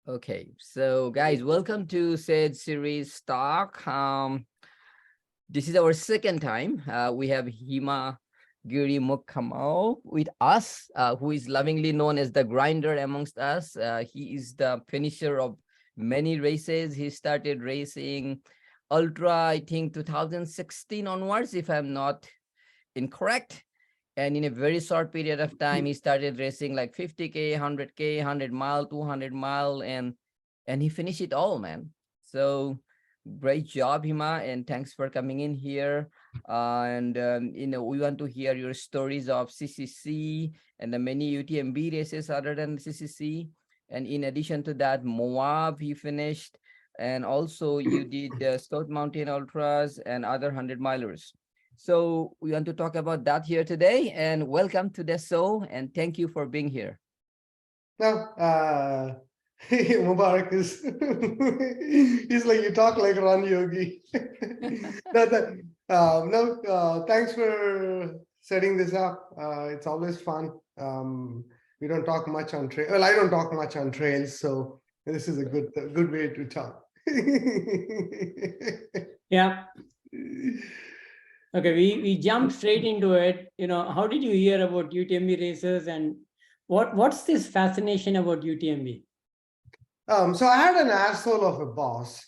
Okay, so guys, welcome to said series talk. This is our second time. We have Himagiri Mukkamala with us, who is lovingly known as the grinder amongst us. He is the finisher of many races. He started racing ultra, I think 2016 onwards, if I'm not incorrect. And in a very short period of time, he started racing like 50K, 100K, 100 mile, 200 mile, and he finished it all, man. So great job, Hima, and thanks for coming in here. We want to hear your stories of CCC and the many UTMB races other than CCC. And in addition to that, Moab, he finished. And also you did South Mountain Ultras and other 100-milers. So we want to talk about that here today, and welcome to the show, and thank you for being here. No, Mubarak is, he's like, you talk like Ran Yogi. Thanks for setting this up. It's always fun. We don't talk much on trail. Well, I don't talk much on trails, so this is a good way to talk. Yeah. Okay, we jump straight into it. How did you hear about UTMB races, and what's this fascination about UTMB? So I had an asshole of a boss.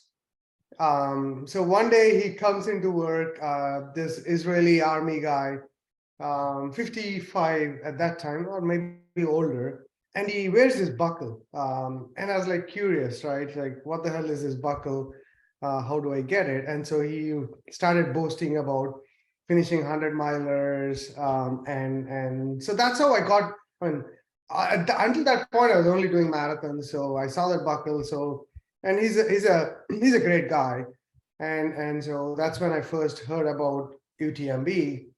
So one day he comes into work, this Israeli army guy, 55 at that time, or maybe older, and he wears this buckle. And I was like curious, right? Like, what the hell is this buckle? How do I get it? And so he started boasting about finishing 100-milers, and so that's how I got. Until that point, I was only doing marathons, so I saw that buckle. So, and he's a great guy, and so that's when I first heard about UTMB,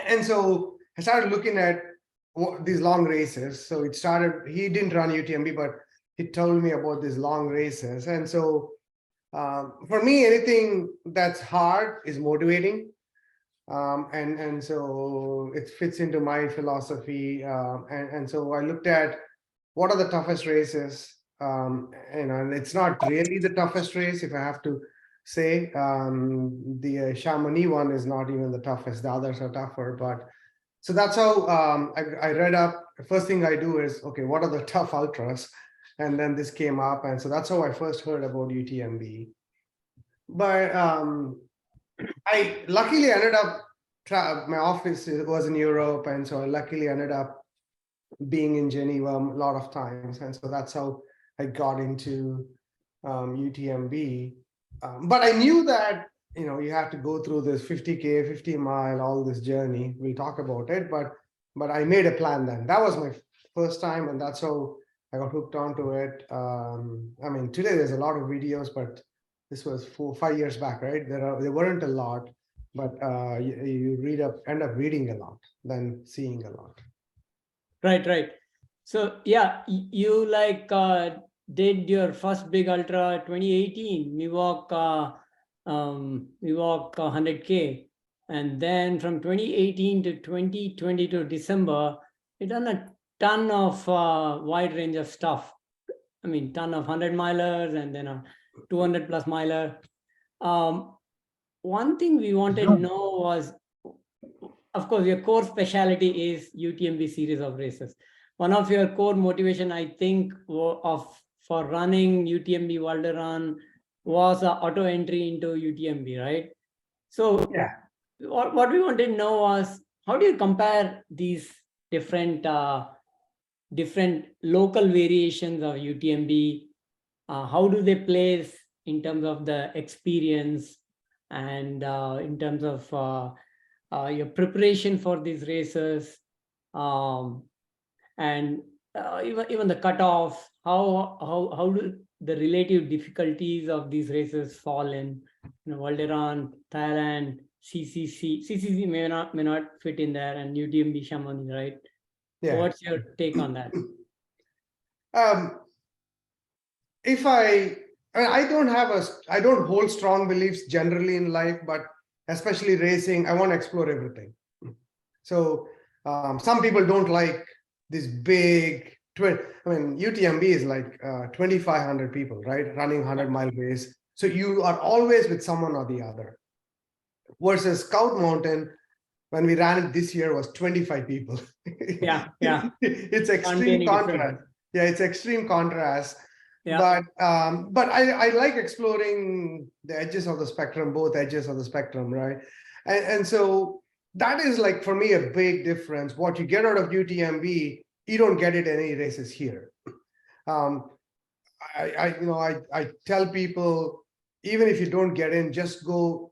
and so I started looking at these long races. So it started. He didn't run UTMB, but he told me about these long races, and so for me, anything that's hard is motivating. And so it fits into my philosophy. And so I looked at what are the toughest races, and it's not really the toughest race, if I have to say. The Chamonix one is not even the toughest. The others are tougher. But so that's how I read up. The first thing I do is, okay, what are the tough ultras? And then this came up. And so that's how I first heard about UTMB. But I luckily ended up, my office was in Europe, and so I luckily ended up being in Geneva a lot of times, and so that's how I got into UTMB. But I knew that, you have to go through this 50K, 50-mile, all this journey. We'll talk about it, but I made a plan then. That was my first time, and that's how I got hooked onto it. I mean, today there's a lot of videos, but this was 4-5 years back, right? There weren't a lot, but you end up reading a lot than seeing a lot. Right. So yeah, you did your first big ultra 2018. We walk 100K, and then from 2018 to 2022 December, you done a ton of wide range of stuff. I mean, ton of 100-milers and then a 200+ miler. One thing we wanted to know was, of course, your core specialty is UTMB series of races. One of your core motivation, I think, for running UTMB World Run was auto entry into UTMB, right? So yeah, what we wanted to know was, how do you compare these different local variations of UTMB? How do they place in terms of the experience and in terms of your preparation for these races, and even the cutoffs? How do the relative difficulties of these races fall in World Run, Thailand, CCC? CCC may not fit in there, and UTMB Chamonix, right? Yeah. So what's your take on that? I don't hold strong beliefs generally in life, but especially racing, I want to explore everything. So some people don't like these big UTMB is like 2,500 people, right? Running 100-mile race. So you are always with someone or the other. Versus Scout Mountain, when we ran it this year, was 25 people. Yeah. It's Can't be extreme any contrast. different. Yeah, it's extreme contrast. Yeah. But I like exploring the edges of the spectrum, both edges of the spectrum, right? And so that is like, for me, a big difference. What you get out of UTMB, you don't get it in any races here. I tell people, even if you don't get in, just go.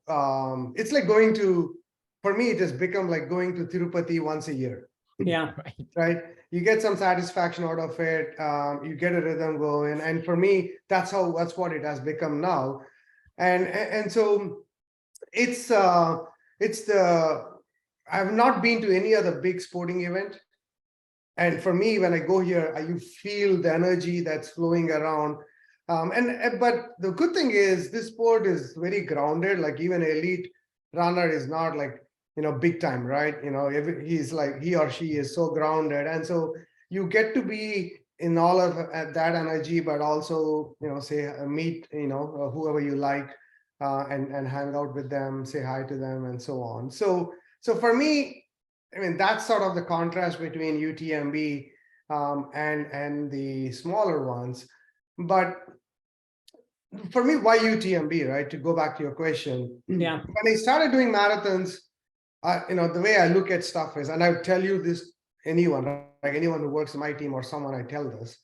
It's like going to, for me, it has become like going to Tirupati once a year. Yeah. Right? You get some satisfaction out of it. You get a rhythm going, and for me, that's what it has become now. And so it's I've not been to any other big sporting event. And for me, when I go here, you feel the energy that's flowing around. But the good thing is this sport is very grounded. Like even an elite runner is not like, big time, right? He's like, he or she is so grounded. And so you get to be in all of that energy, but also, say, meet, whoever you like, and hang out with them, say hi to them, and so on. So for me, that's sort of the contrast between UTMB and the smaller ones. But for me, why UTMB, right? To go back to your question. Yeah. When I started doing marathons, the way I look at stuff is, and I would tell you this, anyone, like anyone who works in my team or someone, I tell this,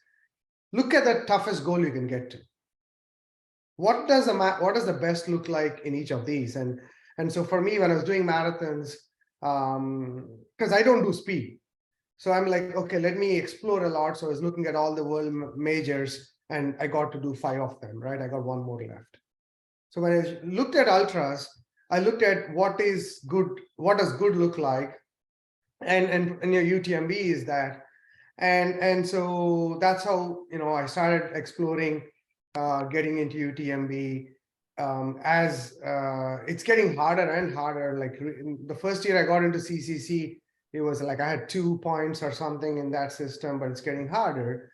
look at the toughest goal you can get to. What does the best look like in each of these? And so for me, when I was doing marathons, because I don't do speed. So I'm like, okay, let me explore a lot. So I was looking at all the world majors, and I got to do 5 of them, right? I got 1 more left. So when I looked at ultras, I looked at what does good look like? And your UTMB is that. And so that's how, I started exploring getting into UTMB. As it's getting harder and harder. Like the first year I got into CCC, it was like I had 2 points or something in that system, but it's getting harder.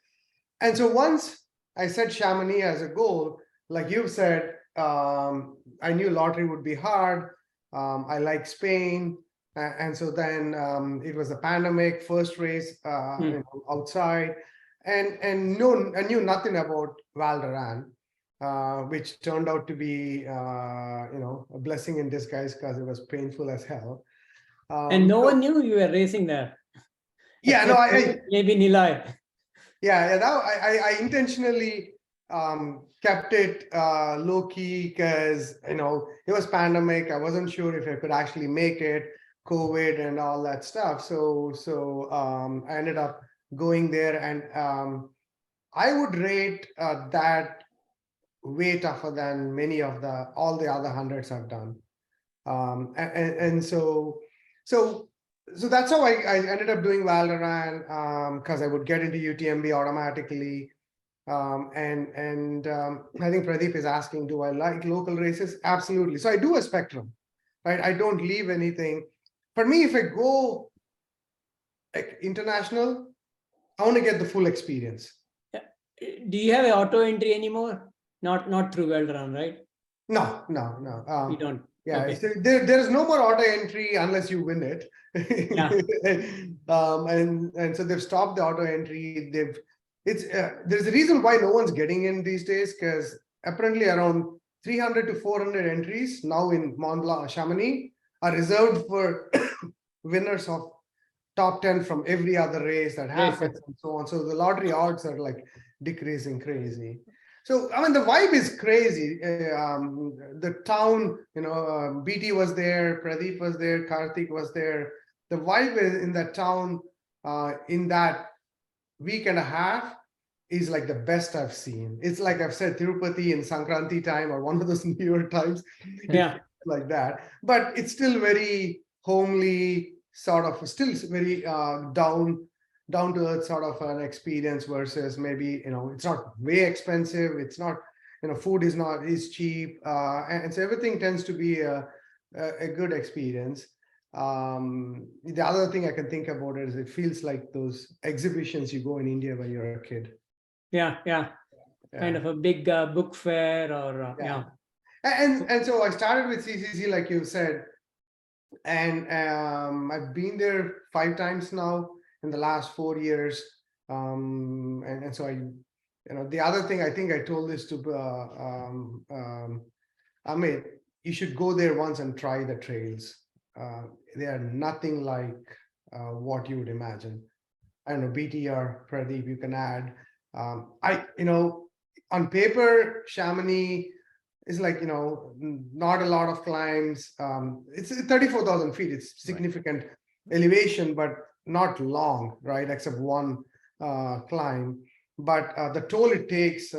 And so once I set Chamonix as a goal, like you've said, I knew lottery would be hard. I like Spain. And so then it was a pandemic, first race outside. And I knew nothing about Val d'Aran, which turned out to be, a blessing in disguise because it was painful as hell. And no one knew you were racing there. Yeah, no, maybe Nilay. Yeah, I intentionally kept it low key because it was pandemic. I wasn't sure if I could actually make it, COVID and all that stuff. So I ended up going there, and I would rate that way tougher than many of all the other hundreds I've done. And so that's how I ended up doing Val d'Aran, because I would get into UTMB automatically. And I think Pradeep is asking, do I like local races? Absolutely. So I do a spectrum, right? I don't leave anything. For me, if I go like international, I want to get the full experience. Do you have an auto entry anymore? Not through Val d'Aran, right? No. You don't. Yeah, okay. so there's no more auto entry unless you win it. Yeah. And so they've stopped the auto entry. There's a reason why no one's getting in these days, because apparently around 300 to 400 entries now in Mont Blanc, Chamonix, are reserved for winners of top 10 from every other race that happens and so on. So the lottery odds are like decreasing crazy. So, the vibe is crazy. The town, BT was there, Pradeep was there, Karthik was there. The vibe in that town, in that week and a half, is like the best I've seen. It's like I've said, Tirupati in Sankranti time or one of those New Year times. Yeah. Like that. But it's still very homely, sort of, still very down to earth sort of an experience versus maybe, it's not way expensive. It's not, food is cheap. And so everything tends to be a good experience. The other thing I can think about is it feels like those exhibitions you go in India when you're a kid. Yeah, kind of a big book fair or yeah. And so I started with CCC, like you said, and I've been there 5 times now in the last 4 years. And so the other thing, I think I told this to Amit, you should go there once and try the trails. They are nothing like what you would imagine. I don't know, BT or Pradeep, you can add. On paper, Chamonix is like, not a lot of climbs. It's 34,000 feet. It's significant elevation, but not long, right? Except one climb. But the toll it takes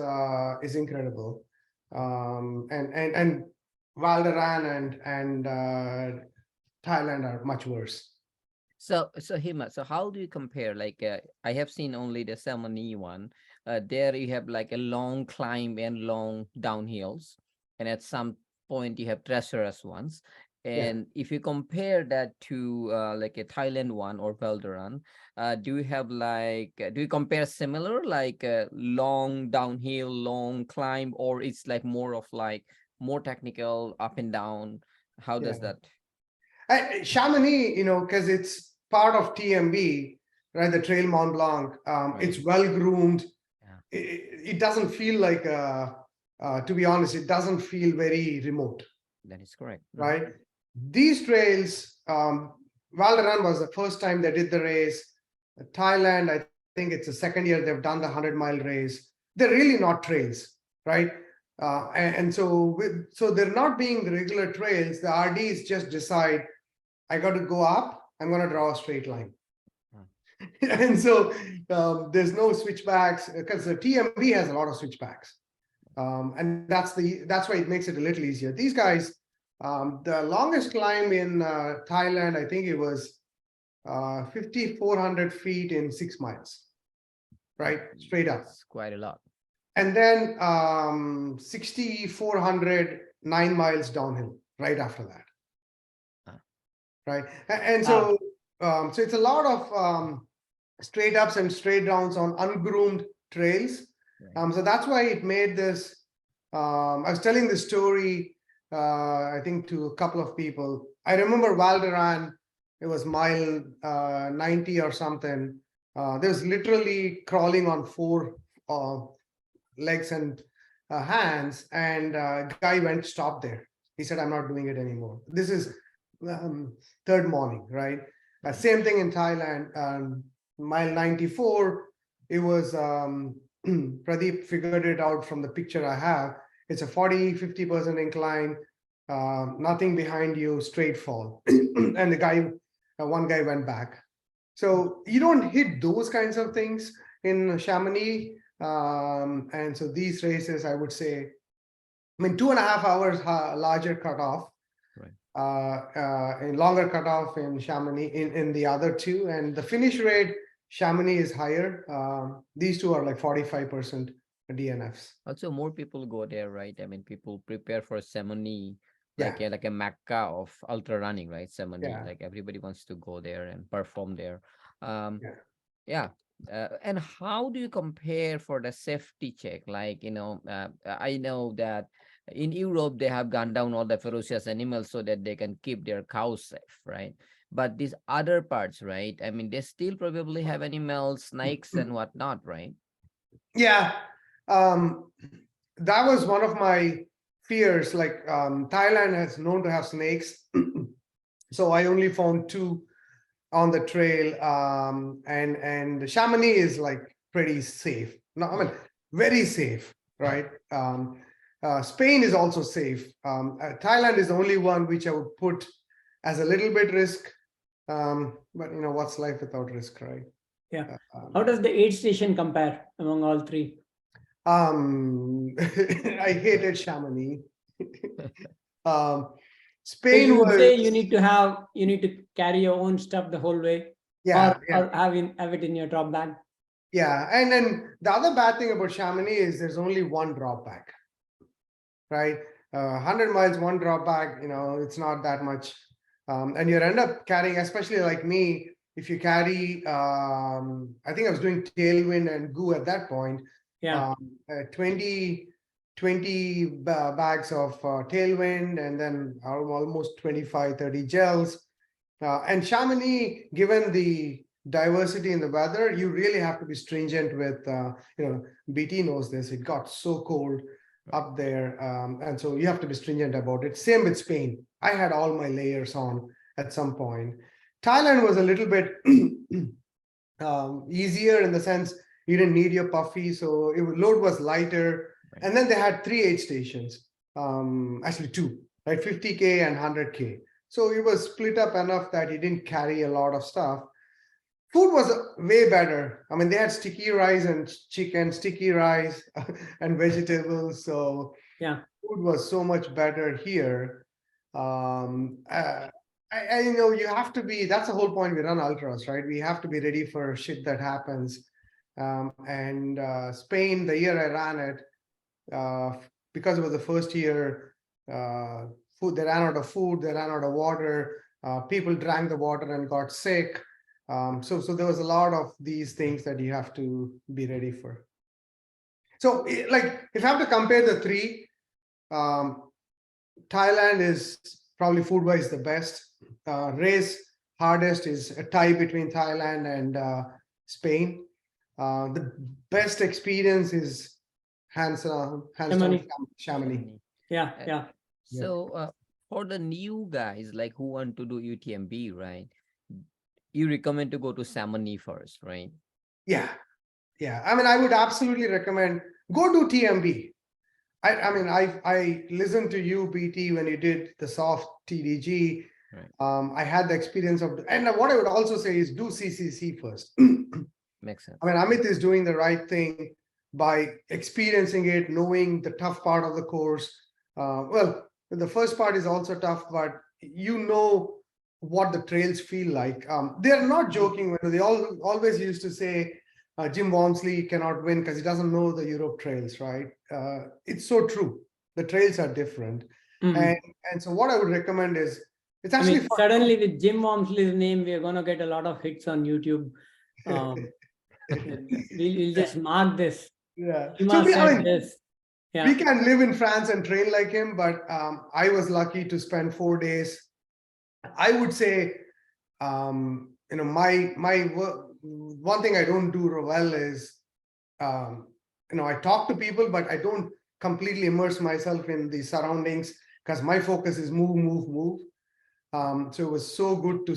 is incredible. And Valderan and Thailand are much worse. So Hima, so how do you compare? Like, I have seen only the Chamonix one. There you have like a long climb and long downhills, and at some point you have treacherous ones. And if you compare that to like a Thailand one or Valderan, do you have like do you compare similar like long downhill, long climb, or it's like more of like more technical up and down? How does that? Chamonix, because it's part of TMB, right? The Trail Mont Blanc. It's well groomed. Yeah. It doesn't feel like, to be honest, it doesn't feel very remote. That is correct. Right? These trails, Valderan was the first time they did the race. Thailand, I think it's the second year they've done the 100-mile race. They're really not trails, right? So they're not being the regular trails. The RDs just decide, I got to go up, I'm going to draw a straight line. And so there's no switchbacks because the TMB has a lot of switchbacks. And that's why it makes it a little easier. These guys, the longest climb in Thailand, I think it was 5,400 feet in 6 miles, right? Straight up. That's quite a lot. And then 6,400, 9 miles downhill right after that. Right. And so, so it's a lot of straight ups and straight downs on ungroomed trails. So that's why it made this. I was telling this story, I think, to a couple of people. I remember Valderan, it was mile 90 or something. There's literally crawling on 4 legs and hands, and a guy went stop there. He said, I'm not doing it anymore. This is third morning, right? Same thing in Thailand. Mile 94, it was Pradeep figured it out from the picture I have. It's a 40-50% incline, nothing behind you, straight fall. And the guy, one guy went back. So you don't hit those kinds of things in Chamonix. And so these races, I would say, 2.5 hours larger cutoff. A longer cutoff in Chamonix in the other two, and the finish rate, Chamonix is higher. These two are like 45% DNFs. Also, more people go there, right? I mean, people prepare for Chamonix, like a mecca of ultra running, right? Chamonix, like everybody wants to go there and perform there. And how do you compare for the safety check? Like, I know that in Europe, they have gone down all the ferocious animals so that they can keep their cows safe, right? But these other parts, right? I mean, they still probably have animals, snakes and whatnot, right? Yeah. That was one of my fears. Like Thailand is known to have snakes. So I only found 2 on the trail. And Chamonix is like pretty safe. No, I mean, very safe, right? Spain is also safe. Thailand is the only one which I would put as a little bit risk. But what's life without risk, right? Yeah. How does the aid station compare among all 3? I hated Chamonix. So Spain you would was. say you need to carry your own stuff the whole way, or have it in your drop bag. Yeah, and then the other bad thing about Chamonix is there's only one drop bag. Right, 100 miles, one drop back, it's not that much And you end up carrying, especially like me, if you carry, I think I was doing tailwind and goo at that point, Yeah. 20 bags of tailwind, and then almost 25, 30 gels. And Chamonix, given the diversity in the weather, you really have to be stringent with, BT knows this, it got so cold up there. And so you have to be stringent about it. Same with Spain. I had all my layers on at some point. Thailand was a little bit easier in the sense you didn't need your puffy, so load was lighter. Right. And then they had 3 aid stations, actually 2, right, 50K and 100K. So it was split up enough that you didn't carry a lot of stuff. Food was way better. I mean, they had sticky rice and chicken, sticky rice and vegetables. So Yeah. food was so much better here. You have to be, that's the whole point we run ultras, right? We have to be ready for shit that happens. And Spain, the year I ran it, because it was the first year, they ran out of food, they ran out of water, people drank the water and got sick. So there was a lot of these things that you have to be ready for. So like, if I have to compare the three, Thailand is probably food-wise the best. Race hardest is a tie between Thailand and Spain. The best experience is hands down Chamonix. Yeah. Yeah. So for the new guys like who want to do UTMB, right? You recommend to go to Chamonix first, right? Yeah. I mean, I would absolutely recommend go to TMB. I listened to you, BT, when you did the soft TDG. Right. I had the experience of, and what I would also say is do CCC first. Makes sense. I mean, Amit is doing the right thing by experiencing it, knowing the tough part of the course. Well, the first part is also tough, but you know what the trails feel like. They're not joking. They always used to say Jim Walmsley cannot win because he doesn't know the Europe trails, right? It's so true. The trails are different. Mhm. And so what I would recommend is, it's I actually mean, suddenly with Jim Walmsley's name, we're going to get a lot of hits on YouTube. We'll just mark this. Yeah. Hima said this. We Yeah. can live in France and train like him, but I was lucky to spend 4 days. I would say, my work, one thing I don't do well is, I talk to people, but I don't completely immerse myself in the surroundings because my focus is move, move, move. So it was so good to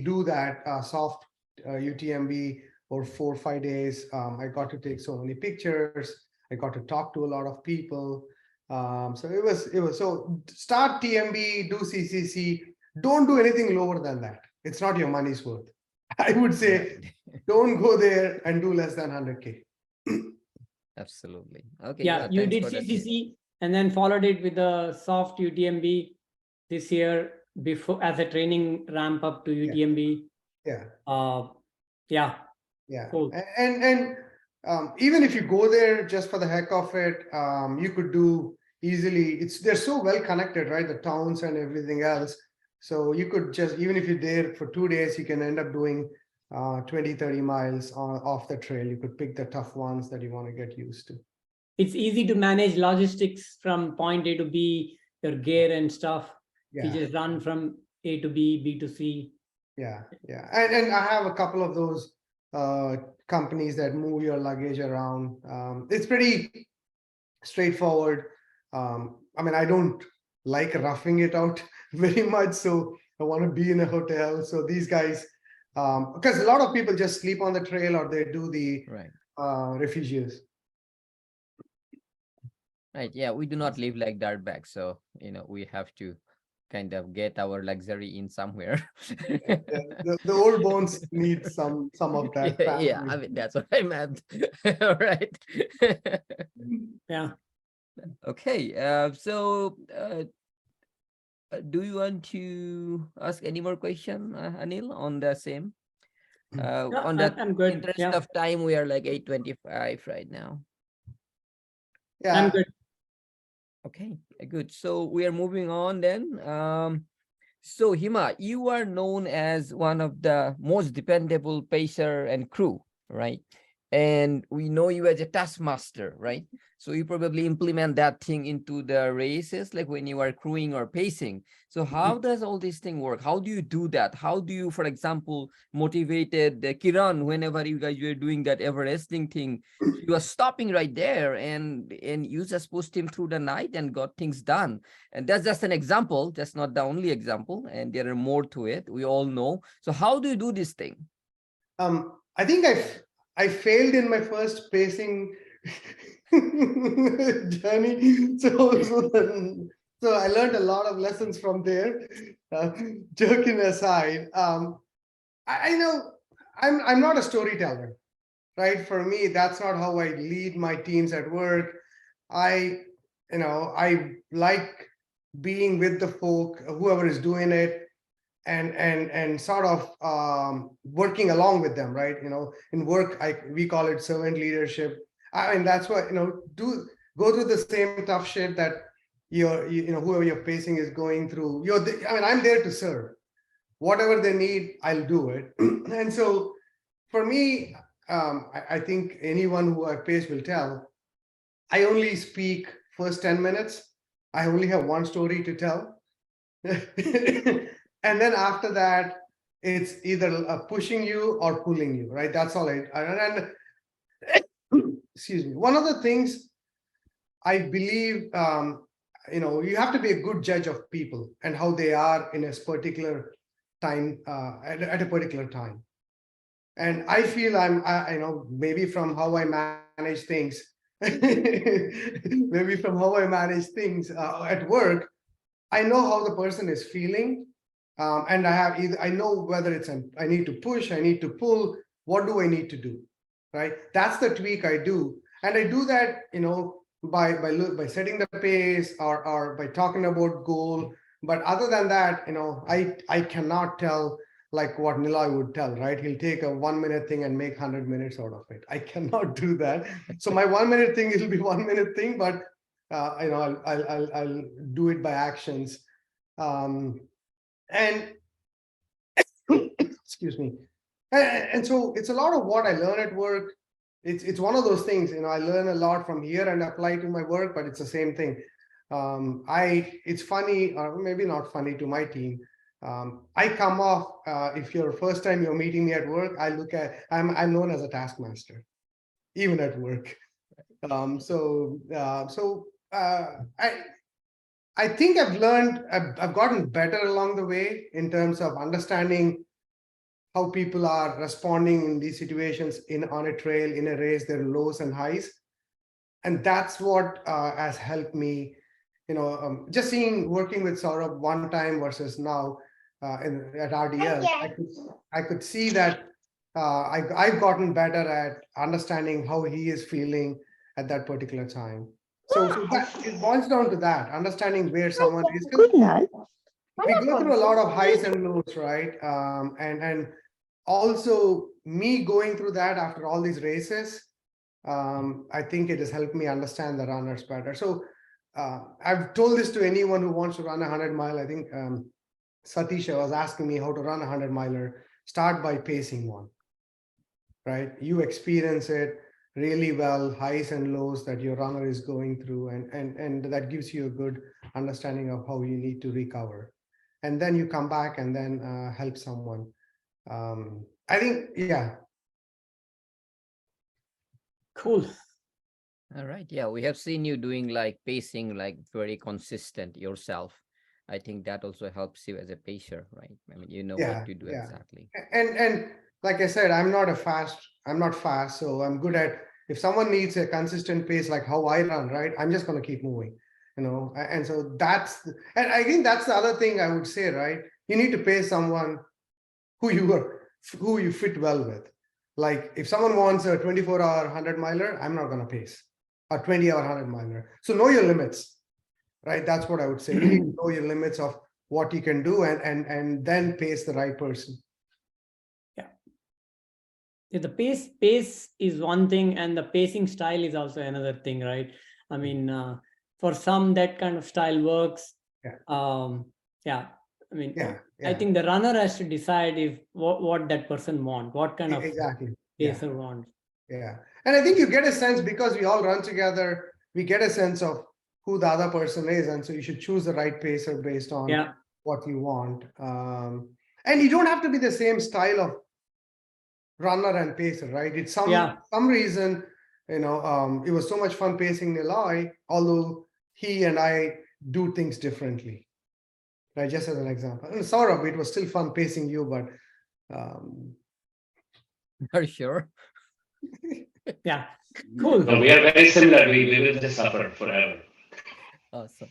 do that soft UTMB for 4 or 5 days. I got to take so many pictures. I got to talk to a lot of people. So it was so start TMB, do CCC. Don't do anything lower than that. It's not your money's worth. I would say don't go there and do less than 100K. Absolutely. Okay. Yeah, you Thanks did for that. CCC and then followed it with the soft UTMB this year before as a training ramp up to UTMB. Yeah. Yeah. Cool. And even if you go there just for the heck of it, you could do easily. They're so well connected, right? The towns and everything else. So you could just, even if you're there for 2 days, you can end up doing 20, 30 miles off the trail. You could pick the tough ones that you want to get used to. It's easy to manage logistics from point A to B, your gear and stuff. Yeah. You just run from A to B, B to C. Yeah. And I have a couple of those companies that move your luggage around. It's pretty straightforward. I mean, I don't like roughing it out very much, so I want to be in a hotel. So these guys, because a lot of people just sleep on the trail or they do the refugios. Right. Yeah, we do not live like dirtbags, so we have to kind of get our luxury in somewhere. The old bones need some of that. Yeah, I mean that's what I meant. All right. Yeah. Okay. So do you want to ask any more question, Anil, on the same? On the I'm good. interest Yeah. of time, we are like 8:25 right now. Yeah. I'm good. Okay, good. So we are moving on then. So Hima, you are known as one of the most dependable pacer and crew, right? And we know you as a taskmaster, right? So you probably implement that thing into the races, like when you are crewing or pacing. So how does all this thing work? How do you do that? How do you, for example, motivated Kiran whenever you guys were doing that Everesting thing? You are stopping right there, and you just pushed him through the night and got things done. And that's just an example. That's not the only example, and there are more to it. We all know. So how do you do this thing? I think I failed in my first pacing journey. So I learned a lot of lessons from there. Joking aside, I know I'm not a storyteller, right? For me, that's not how I lead my teams at work. I I like being with the folk, whoever is doing it, and sort of working along with them, right? In work, we call it servant leadership. I mean, that's what do go through the same tough shit that whoever you're facing is going through. I mean, I'm there to serve. Whatever they need, I'll do it. And so, for me, I think anyone who I've paced will tell. I only speak first 10 minutes. I only have one story to tell. And then after that, it's either pushing you or pulling you, right? That's all and excuse me. One of the things I believe, you have to be a good judge of people and how they are in a particular time, at a particular time. And I feel maybe from how I manage things, maybe from how I manage things at work, I know how the person is feeling, and I know whether I need to push, I need to pull. What do I need to do, right? That's the tweak I do, and I do that, by setting the pace or by talking about goal. But other than that, I cannot tell like what Niloy would tell, right? He'll take a 1 minute thing and make 100 minutes out of it. I cannot do that. So my 1 minute thing, it'll be 1 minute thing, but I'll do it by actions. And excuse me. And so it's a lot of what I learn at work. It's one of those things, I learn a lot from here and apply to my work, but it's the same thing. It's funny, or maybe not funny to my team. I come off, if you're first time you're meeting me at work, I'm known as a taskmaster, even at work. I think I've gotten better along the way in terms of understanding how people are responding in these situations on a trail, in a race, their lows and highs. And that's what has helped me, just working with Saurabh one time versus now at RDL, I could see that I've gotten better at understanding how he is feeling at that particular time. So it boils down to that, understanding where someone is. We go through a lot of highs and lows, right? And also me going through that after all these races, I think it has helped me understand the runners better. So I've told this to anyone who wants to run 100-mile. I think Satisha was asking me how to run 100-miler. Start by pacing one, right? You experience it really well, highs and lows that your runner is going through, and that gives you a good understanding of how you need to recover. And then you come back and then help someone. I think, yeah. Cool. All right. Yeah, we have seen you doing like pacing, like very consistent yourself. I think that also helps you as a pacer, right? I mean, you know what to do exactly. And like I said, I'm not fast, so I'm good at, if someone needs a consistent pace like how I run, right? I'm just going to keep moving, and so and I think that's the other thing I would say, right? You need to pace someone who you fit well with. Like if someone wants a 24-hour 100-miler, I'm not going to pace a 20-hour 100-miler. So know your limits, right? That's what I would say. You need to know your limits of what you can do and then pace the right person. Yeah. The pace is one thing, and the pacing style is also another thing, right? I mean, for some, that kind of style works. Yeah. Yeah. I mean, Yeah, I think the runner has to decide if what that person wants, what kind of exactly. pacer wants. Yeah. And I think you get a sense because we all run together, we get a sense of who the other person is. And so you should choose the right pacer based on what you want. And you don't have to be the same style of runner and pacer, right? It's some reason, it was so much fun pacing Niloy, although he and I do things differently. Right, just as an example. And Saurabh, it was still fun pacing you, but Are you sure? Yeah, cool. No, we are very similar. We will just suffer forever. Awesome.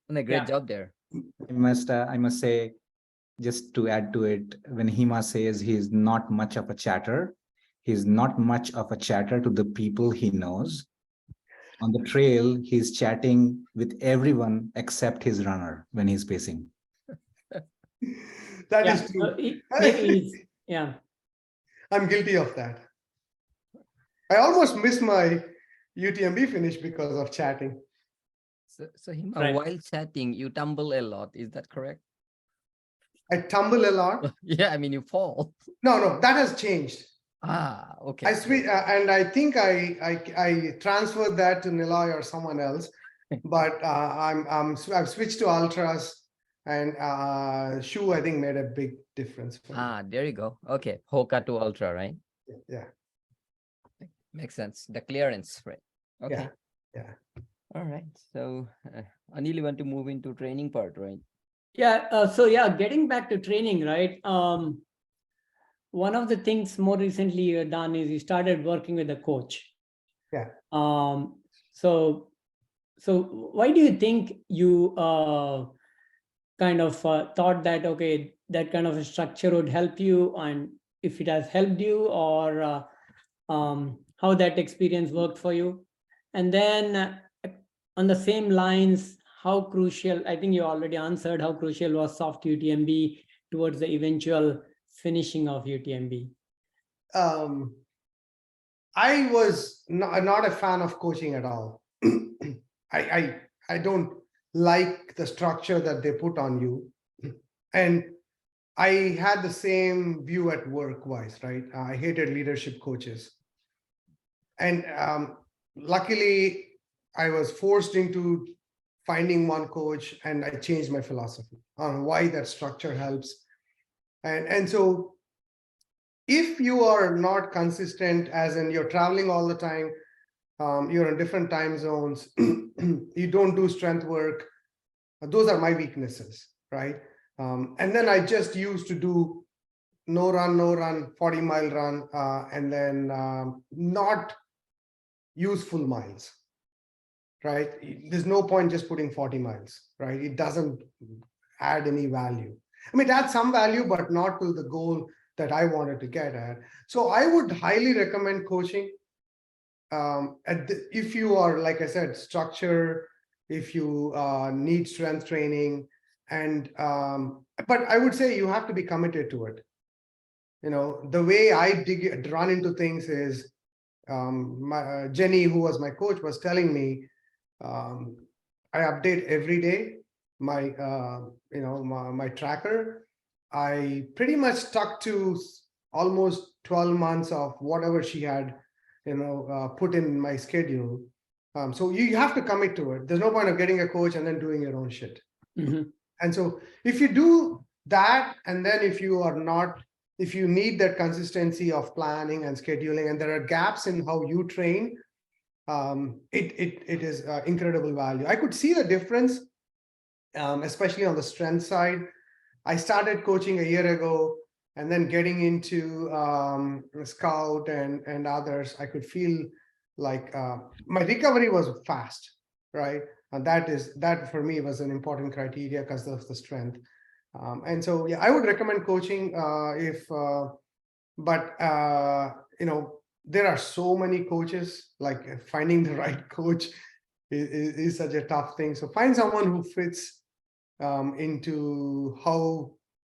And a great job there. I must say, just to add to it, when Hima says he's not much of a chatter, he's not much of a chatter to the people he knows. On the trail, he's chatting with everyone except his runner when he's pacing. That is true. I'm guilty of that. I almost missed my UTMB finish because of chatting. So Hima, while chatting, you tumble a lot. Is that correct? I tumble a lot. Yeah, I mean, you fall. No, that has changed. Ah, okay. And I think I transferred that to Niloy or someone else, but I've switched to ultras, and shoe I think made a big difference. For me. There you go. Okay, Hoka to ultra, right? Yeah. Makes sense. The clearance, right? Okay. Yeah. All right. So Anil, you want to move into training part, right? Yeah. Getting back to training, right? One of the things more recently you've done is you started working with a coach. Yeah. So why do you think you kind of thought that, okay, that kind of a structure would help you, and if it has helped you, or how that experience worked for you? And then on the same lines, how crucial, I think you already answered, how crucial was soft UTMB towards the eventual finishing of UTMB? I was not a fan of coaching at all. I don't like the structure that they put on you. And I had the same view at work-wise, right? I hated leadership coaches. And luckily, I was forced into finding one coach, and I changed my philosophy on why that structure helps. And so if you are not consistent, as in you're traveling all the time, you're in different time zones, you don't do strength work, those are my weaknesses, right? And then I just used to do no run, 40-mile run, and then not use full miles, right? There's no point just putting 40 miles, right? It doesn't add any value. I mean, it adds some value, but not to the goal that I wanted to get at. So I would highly recommend coaching. If you are, like I said, structure, if you need strength training, and but I would say you have to be committed to it. The way I run into things is Jenny, who was my coach, was telling me I update every day my my tracker. I pretty much stuck to almost 12 months of whatever she had put in my schedule. So you have to commit to it. There's no point of getting a coach and then doing your own shit. Mm-hmm. And so if you do that, and then if you need that consistency of planning and scheduling, and there are gaps in how you train, it is incredible value. I could see the difference, especially on the strength side. I started coaching a year ago, and then getting into Scout and others, I could feel like my recovery was fast, right? And that for me was an important criteria because of the strength. And so, yeah, I would recommend coaching but there are so many coaches, like finding the right coach is such a tough thing. So find someone who fits into how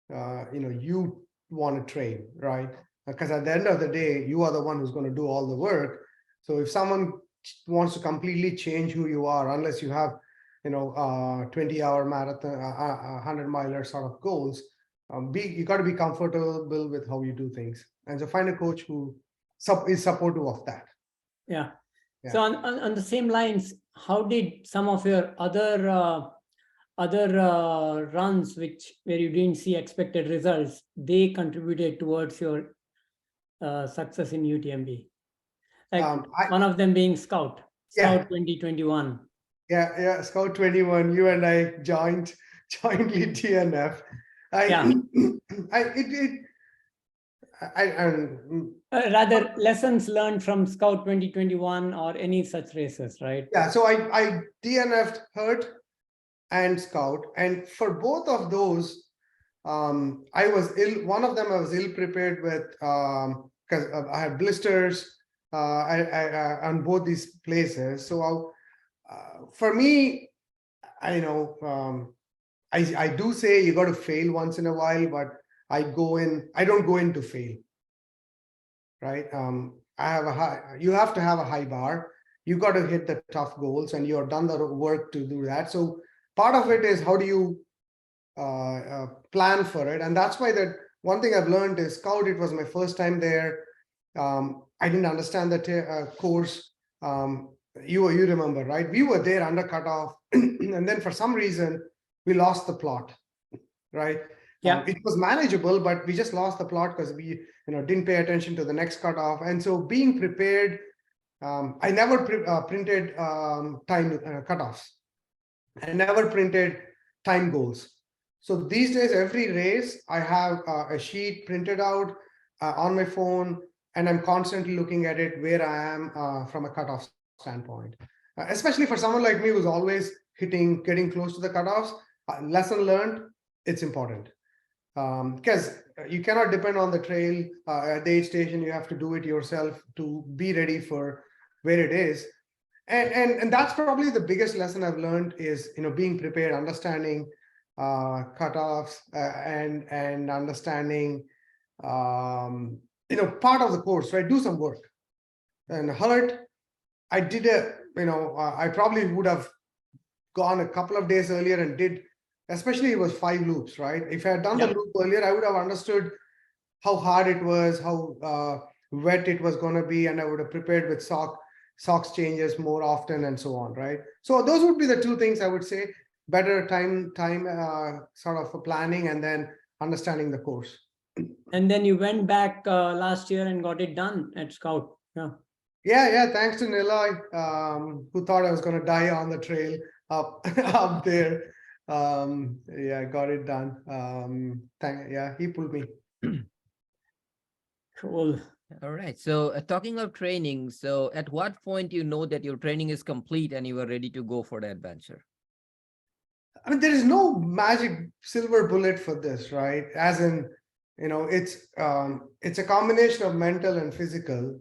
you want to train, right? Because at the end of the day, you are the one who's going to do all the work. So if someone wants to completely change who you are, unless you have 20-hour marathon, 100-miler sort of goals. You got to be comfortable with how you do things, and so find a coach who is supportive of that. Yeah. Yeah. So on the same lines, how did some of your other runs where you didn't see expected results, they contributed towards your success in UTMB? Like one of them being Scout 2021. Yeah, Scout 21. You and I jointly DNF. Rather, lessons learned from Scout 2021 or any such races, right? Yeah, so I DNF'd Hurt and Scout, and for both of those, I was ill. One of them I was ill prepared with because I had blisters on both these places. So for me, I know I do say you got to fail once in a while, but I don't go in to fail. Right. You have to have a high bar. You got to hit the tough goals, and you have done the work to do that. So part of it is how do you plan for it, and that's why that one thing I've learned is Scout. It was my first time there. I didn't understand the course. You remember, right? We were there under cutoff, and then for some reason we lost the plot, right? Yeah. It was manageable, but we just lost the plot because we didn't pay attention to the next cutoff. And so being prepared, I never printed time cutoffs. I never printed time goals. So these days, every race, I have a sheet printed out on my phone, and I'm constantly looking at it where I am from a cutoff standpoint. Especially for someone like me who's always getting close to the cutoffs, lesson learned, it's important. Because you cannot depend on the trail at the aid station. You have to do it yourself to be ready for where it is. And that's probably the biggest lesson I've learned is, being prepared, understanding cutoffs and understanding, part of the course, right? Do some work. And Hurt, I did I probably would have gone a couple of days earlier and did, especially it was 5 loops, right? If I had done the loop earlier, I would have understood how hard it was, how wet it was going to be, and I would have prepared with socks changes more often and so on, right? So those would be the 2 things I would say: better time sort of planning, and then understanding the course. And then you went back last year and got it done at Scout. Yeah. Thanks to Niloy, who thought I was going to die on the trail up there. Got it done. He pulled me. Cool. All right. So talking of training, so at what point you know that your training is complete and you are ready to go for the adventure? I mean, there is no magic silver bullet for this, right? As in, it's a combination of mental and physical.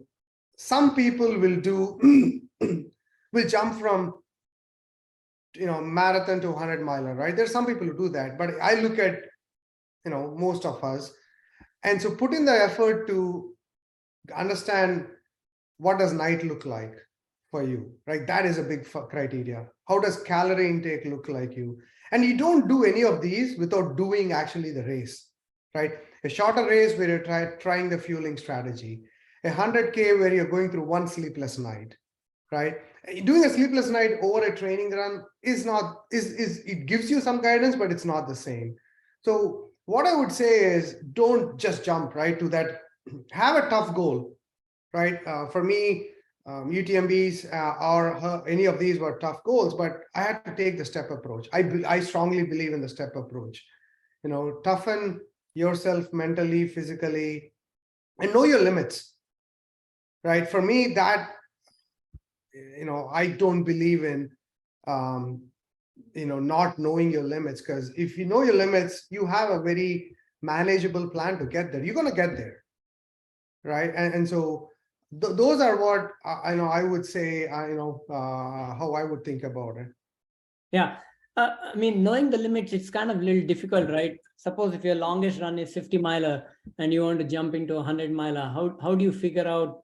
Some people will jump from marathon to 100-miler, right? There's some people who do that, but I look at most of us, and so put in the effort to understand what does night look like for you, right? That is a big criteria. How does calorie intake look like you? And you don't do any of these without doing actually the race, right? A shorter race where you're trying the fueling strategy, a 100K where you're going through 1 sleepless night, right? Doing a sleepless night over a training run it gives you some guidance, but it's not the same. So what I would say is don't just jump right to that. Have a tough goal, right? For me, UTMBs or any of these were tough goals, but I had to take the step approach. I strongly believe in the step approach. Toughen yourself mentally, physically, and know your limits, right? For me, that, I don't believe in, not knowing your limits, because if you know your limits, you have a very manageable plan to get there. You're going to get there, right? And so those are what I would say, how I would think about it. Yeah. I mean, knowing the limits, it's kind of a little difficult, right? Suppose if your longest run is 50-miler and you want to jump into a 100-miler, how do you figure out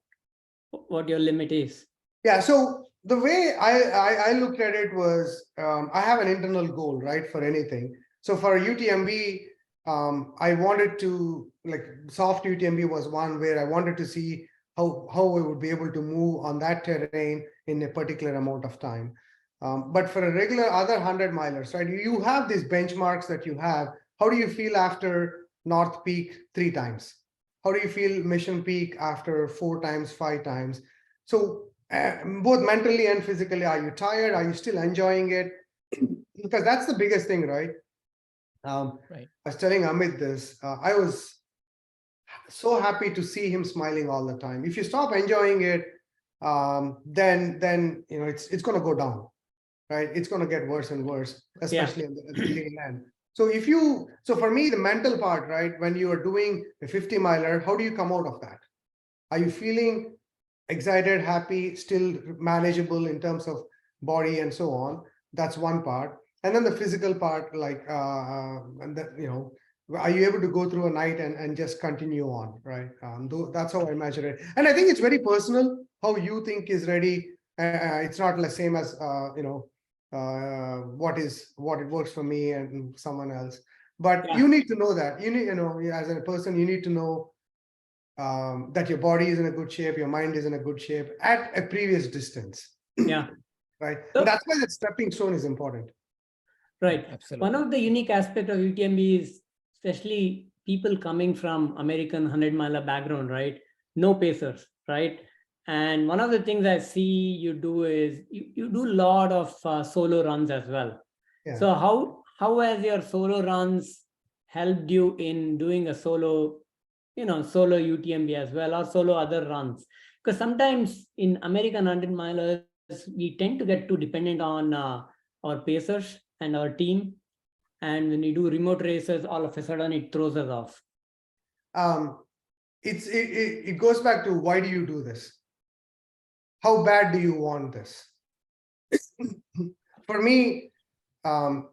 what your limit is? Yeah, so the way I looked at it was, I have an internal goal, right, for anything. So for UTMB, I wanted to, like, soft UTMB was one where I wanted to see how I would be able to move on that terrain in a particular amount of time. But for a regular other 100 milers, right, you have these benchmarks that you have. How do you feel after North Peak 3 times? How do you feel Mission Peak after 4 times, 5 times? So both mentally and physically, are you tired? Are you still enjoying it? Because that's the biggest thing, right? Right. I was telling Amit this. I was so happy to see him smiling all the time. If you stop enjoying it, then you know it's going to go down, right? It's going to get worse and worse, especially at the tail end. So so for me, the mental part, right? When you are doing a 50 miler, how do you come out of that? Are you feeling excited, happy, still manageable in terms of body and so on? That's one part. And then the physical part, like, and that, you know, are you able to go through a night and just continue on, right? That's how I measure it. And I think it's very personal how you think is ready. It's not the same as, you know, what it works for me and someone else. But you need to know that. You know, as a person, you need to know that your body is in a good shape, your mind is in a good shape at a previous distance. Yeah. Right. So, and that's why that stepping stone is important. Right. Absolutely. One of the unique aspects of UTMB is especially people coming from American 100-miler background, right? No pacers, right? And one of the things I see you do is you do a lot of solo runs as well. Yeah. So how has your solo runs helped you in doing a solo, solo UTMB as well, or solo other runs? Because sometimes in American 100-milers, we tend to get too dependent on our pacers and our team. And when we do remote races, all of a sudden it throws us off. It goes back to, why do you do this? How bad do you want this? For me, I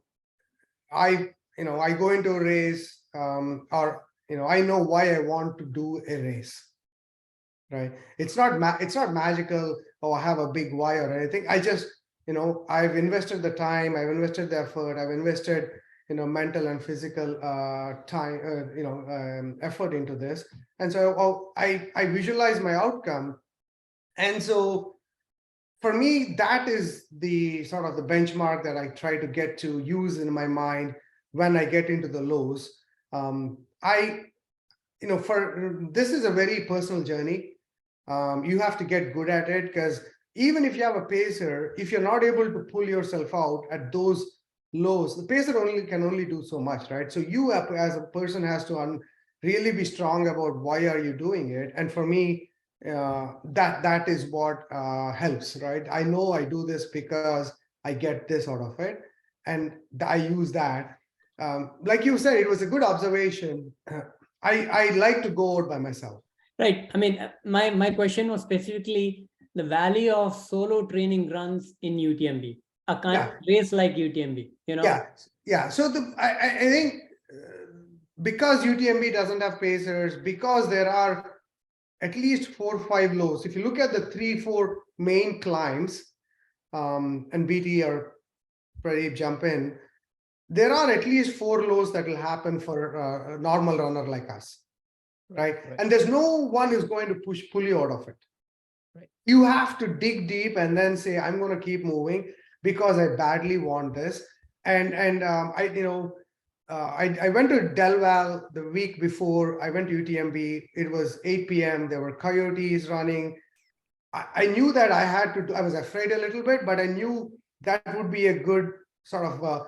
go into a race, or I know why I want to do a race. Right? It's not magical. Oh, I have a big why or anything. I just, I've invested the time, I've invested the effort, I've invested mental and physical time, effort into this. And so I visualize my outcome. And so for me, that is the sort of the benchmark that I try to get to use in my mind when I get into the lows. This is a very personal journey. You have to get good at it, because even if you have a pacer, if you're not able to pull yourself out at those lows, the pacer can only do so much, right? So you have, as a person, has to really be strong about why are you doing it. And for me, that is what helps, right? I know I do this because I get this out of it, and I use that. Like you said, it was a good observation. I like to go out by myself. Right. I mean, my question was specifically the value of solo training runs in UTMB, a kind of race like UTMB, Yeah. So I think because UTMB doesn't have pacers, because there are at least 4 or 5 lows. If you look at the 3-4 main climbs, and BT or Pradeep jump in, there are at least 4 lows that will happen for a normal runner like us. Right? And there's no one who's going to pull you out of it. Right. You have to dig deep and then say, I'm going to keep moving because I badly want this. And I went to Del Val the week before I went to UTMB. It was 8 p.m. There were coyotes running. I knew that I had to. I was afraid a little bit, but I knew that would be a good sort of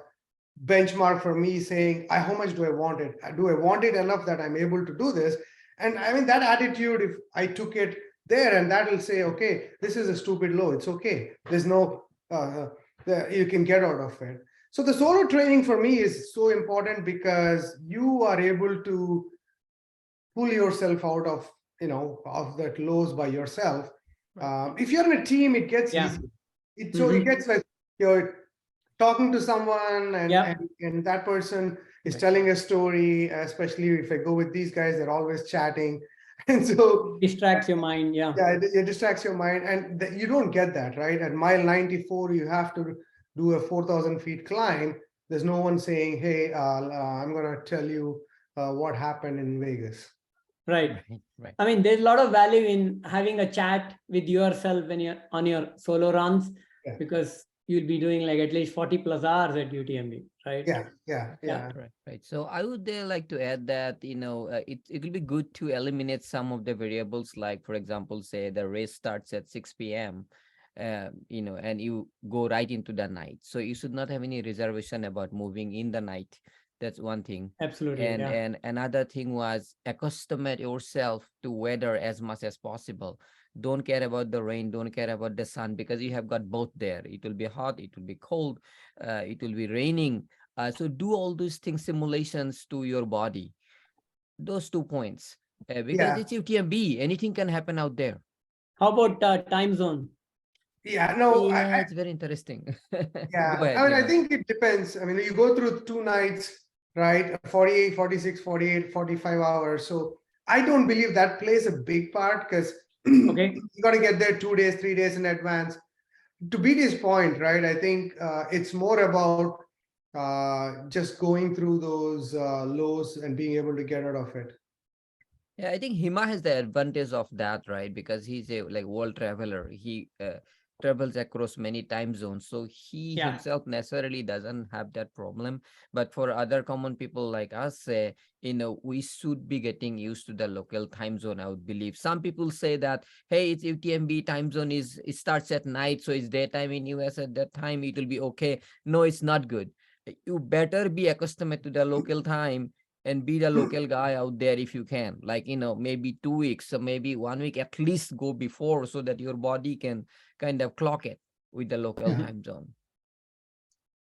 benchmark for me, saying, how much do I want it? Do I want it enough that I'm able to do this? And I mean, that attitude, if I took it there, and that will say, okay, this is a stupid low. It's okay. There's no, you can get out of it. So the solo training for me is so important, because you are able to pull yourself out of, of that lows by yourself. If you're in a team, it gets easy. It gets like you're talking to someone, and that person is telling a story. Especially if I go with these guys, they're always chatting, And so Distracts your mind. Yeah. yeah, it distracts your mind, and you don't get that, right? At mile 94, you have to do a 4,000 feet climb. There's no one saying, hey, I'm going to tell you what happened in Vegas. Right. Right. I mean, there's a lot of value in having a chat with yourself when you're on your solo runs, Yeah. because you'll be doing like at least 40 plus hours at UTMB, right? Yeah. Right. So I would like to add that, it will be good to eliminate some of the variables, like, for example, say the race starts at 6 p.m., and you go right into the night. So you should not have any reservation about moving in the night. That's one thing. Absolutely. And Yeah. and another thing was accustom yourself to weather as much as possible. Don't care about the rain, don't care about the sun, because you have got both there. It will be hot, it will be cold, it will be raining. So do all these things, simulations to your body. Those 2 points, because Yeah. it's UTMB, anything can happen out there. How about time zone? Yeah. No, Yeah, it's very interesting. yeah. Go ahead, I mean, I Hima. think it depends. I mean, you go through 2 nights, right? 48, 46, 48, 45 hours. So I don't believe that plays a big part, because Okay. you got to get there 2 days, 3 days in advance. To beat his point, right? I think it's more about just going through those lows and being able to get out of it. Yeah, I think Hima has the advantage of that, right? Because he's a world traveler. He travels across many time zones, so he Yeah. himself necessarily doesn't have that problem. But for other common people like us, we should be getting used to the local time zone, I would believe. Some people say that, hey, it's UTMB time zone, it starts at night, so it's daytime in US at that time, it will be okay. No, it's not good. You better be accustomed to the local time and be the local guy out there if you can, like, maybe 2 weeks, so maybe 1 week at least go before, so that your body can kind of clock it with the local time zone.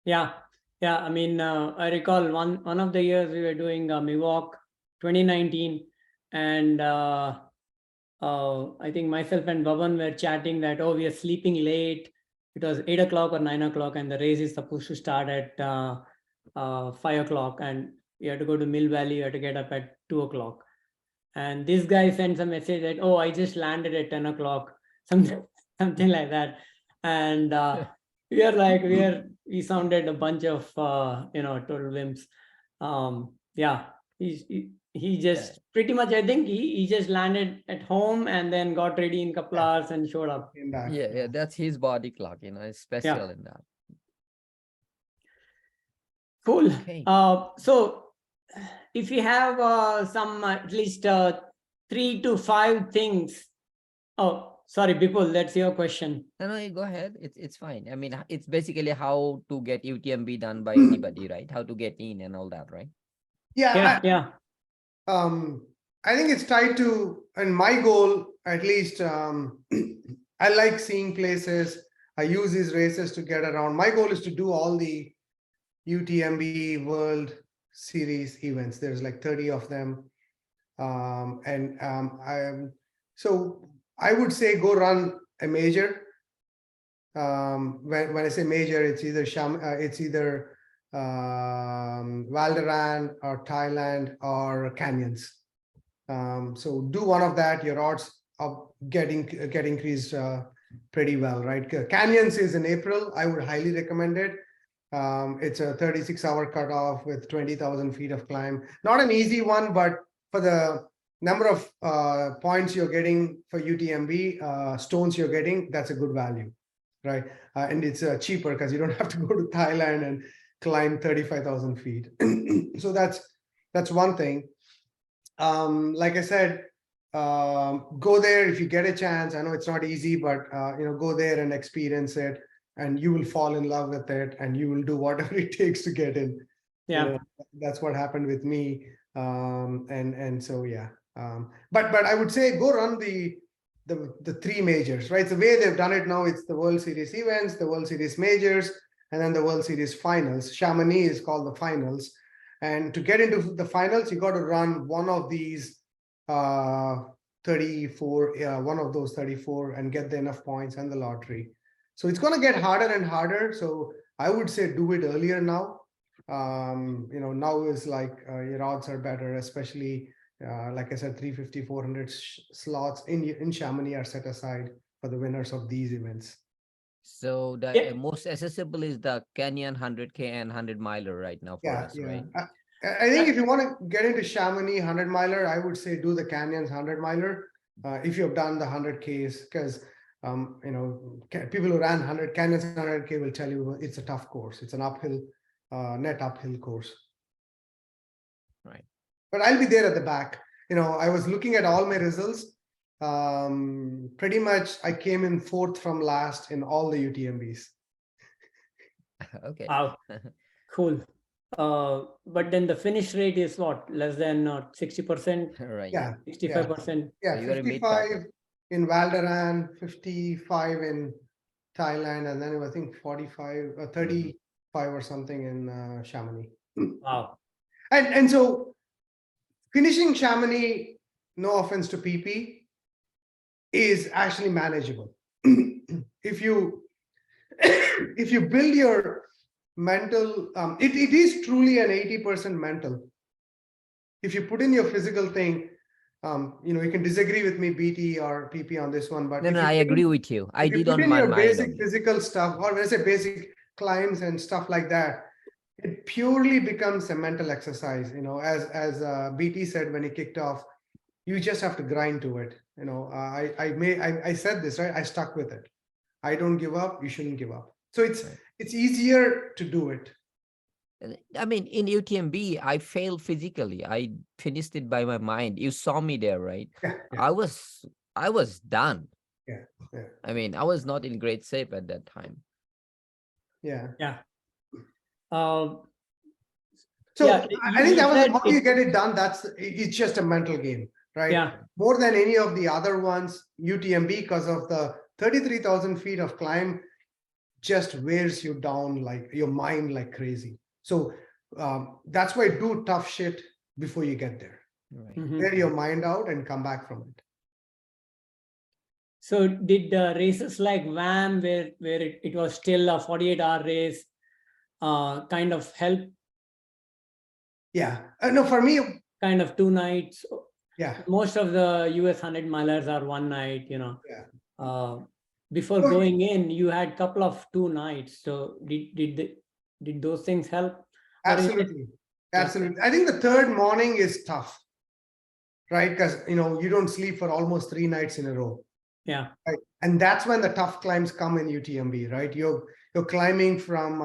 Yeah. Yeah. I mean, I recall one of the years we were doing Miwok 2019, and I think myself and Bhavan were chatting that, oh, we are sleeping late. It was 8 o'clock or 9 o'clock, and the race is supposed to start at 5 o'clock, and you have to go to Mill Valley, you have to get up at 2 o'clock. And this guy sends a message that, oh, I just landed at 10 o'clock, something like that. And we sounded a bunch of, total wimps. Yeah, he just pretty much, I think he just landed at home and then got ready in a couple hours and showed up. Yeah, that's his body clock, it's special in that. Cool. Okay. So if you have some at least 3 to 5 things. Oh, sorry, Bipul, that's your question. No, you go ahead. It's fine. I mean, it's basically how to get UTMB done by anybody, right? How to get in and all that, right? Yeah. I think it's tied to, and my goal, at least, I like seeing places. I use these races to get around. My goal is to do all the UTMB World Series events. There's like 30 of them. So I would say go run a major. When I say major, it's either Valderan or Thailand or Canyons. So do one of that. Your odds of get increased pretty well, right? Canyons is in April. I would highly recommend it. It's a 36-hour cutoff with 20,000 feet of climb. Not an easy one, but for the number of points you're getting for UTMB, stones you're getting, that's a good value, right? And it's cheaper because you don't have to go to Thailand and climb 35,000 feet. So that's one thing. Like I said, go there if you get a chance. I know it's not easy, but go there and experience it, and you will fall in love with it, and you will do whatever it takes to get in. Yeah. That's what happened with me. And so yeah. But I would say go run the 3 majors, right? The way they've done it now, it's the World Series events, the World Series majors, and then the World Series finals. Chamonix is called the finals. And to get into the finals, you got to run one of these 34, one of those 34, and get the enough points and the lottery. So it's going to get harder and harder. So I would say do it earlier now. Now is like your odds are better, especially Like I said, 350, 400 slots in Chamonix are set aside for the winners of these events. So the Yeah. most accessible is the Canyon 100K and 100 miler right now for Yeah, us, yeah. right? I think if you want to get into Chamonix 100 miler, I would say do the Canyons 100 miler if you've done the 100Ks, because people who ran 100 Canyons 100K will tell you it's a tough course. It's an uphill, net uphill course. Right. But I'll be there at the back. I was looking at all my results. Pretty much I came in 4th from last in all the UTMBs. Okay. Wow, cool. But then the finish rate is what, less than 60%, Right. Yeah, 65%? yeah, So you are a 55 mid-packer. in Val d'Aran, 55 in Thailand, and then I think 45, 35 or something in Chamonix. Wow. And so finishing Chamonix, no offense to PP, is actually manageable. If you build your mental, it is truly an 80% mental. If you put in your physical thing, you can disagree with me, BT or PP on this one, but No, if no, you I put agree in, with you. I if you did put on in my your mind basic only. physical stuff, or let's say basic climbs and stuff like that, it purely becomes a mental exercise. As BT said when he kicked off, you just have to grind to it. I said this, right? I stuck with it. I don't give up. You shouldn't give up. So Right. it's easier to do it. I mean, in UTMB, I failed physically. I finished it by my mind. You saw me there, right? Yeah, yeah, I was done. yeah, yeah, I mean, I was not in great shape at that time. yeah. Yeah. Uh, So yeah, I think you that was said how you get it done. It's just a mental game, right? yeah, More than any of the other ones, UTMB, because of the 33,000 feet of climb, just wears you down, like your mind, like crazy. So that's why do tough shit before you get there. Right. mhm. Wear your mind out and come back from it. So did races like VAM, where it was still a 48-hour race, kind of help? Yeah. No, for me, Kind of 2 nights. yeah. Most of the US 100 milers are 1 night, Yeah. Before So- going in, you had couple of 2 nights. So did those things help? Or is it- Absolutely. Absolutely. I think the third morning is tough, right? Because, you don't sleep for almost 3 nights in a row. Yeah. Right. And that's when the tough climbs come in UTMB, right? You're climbing from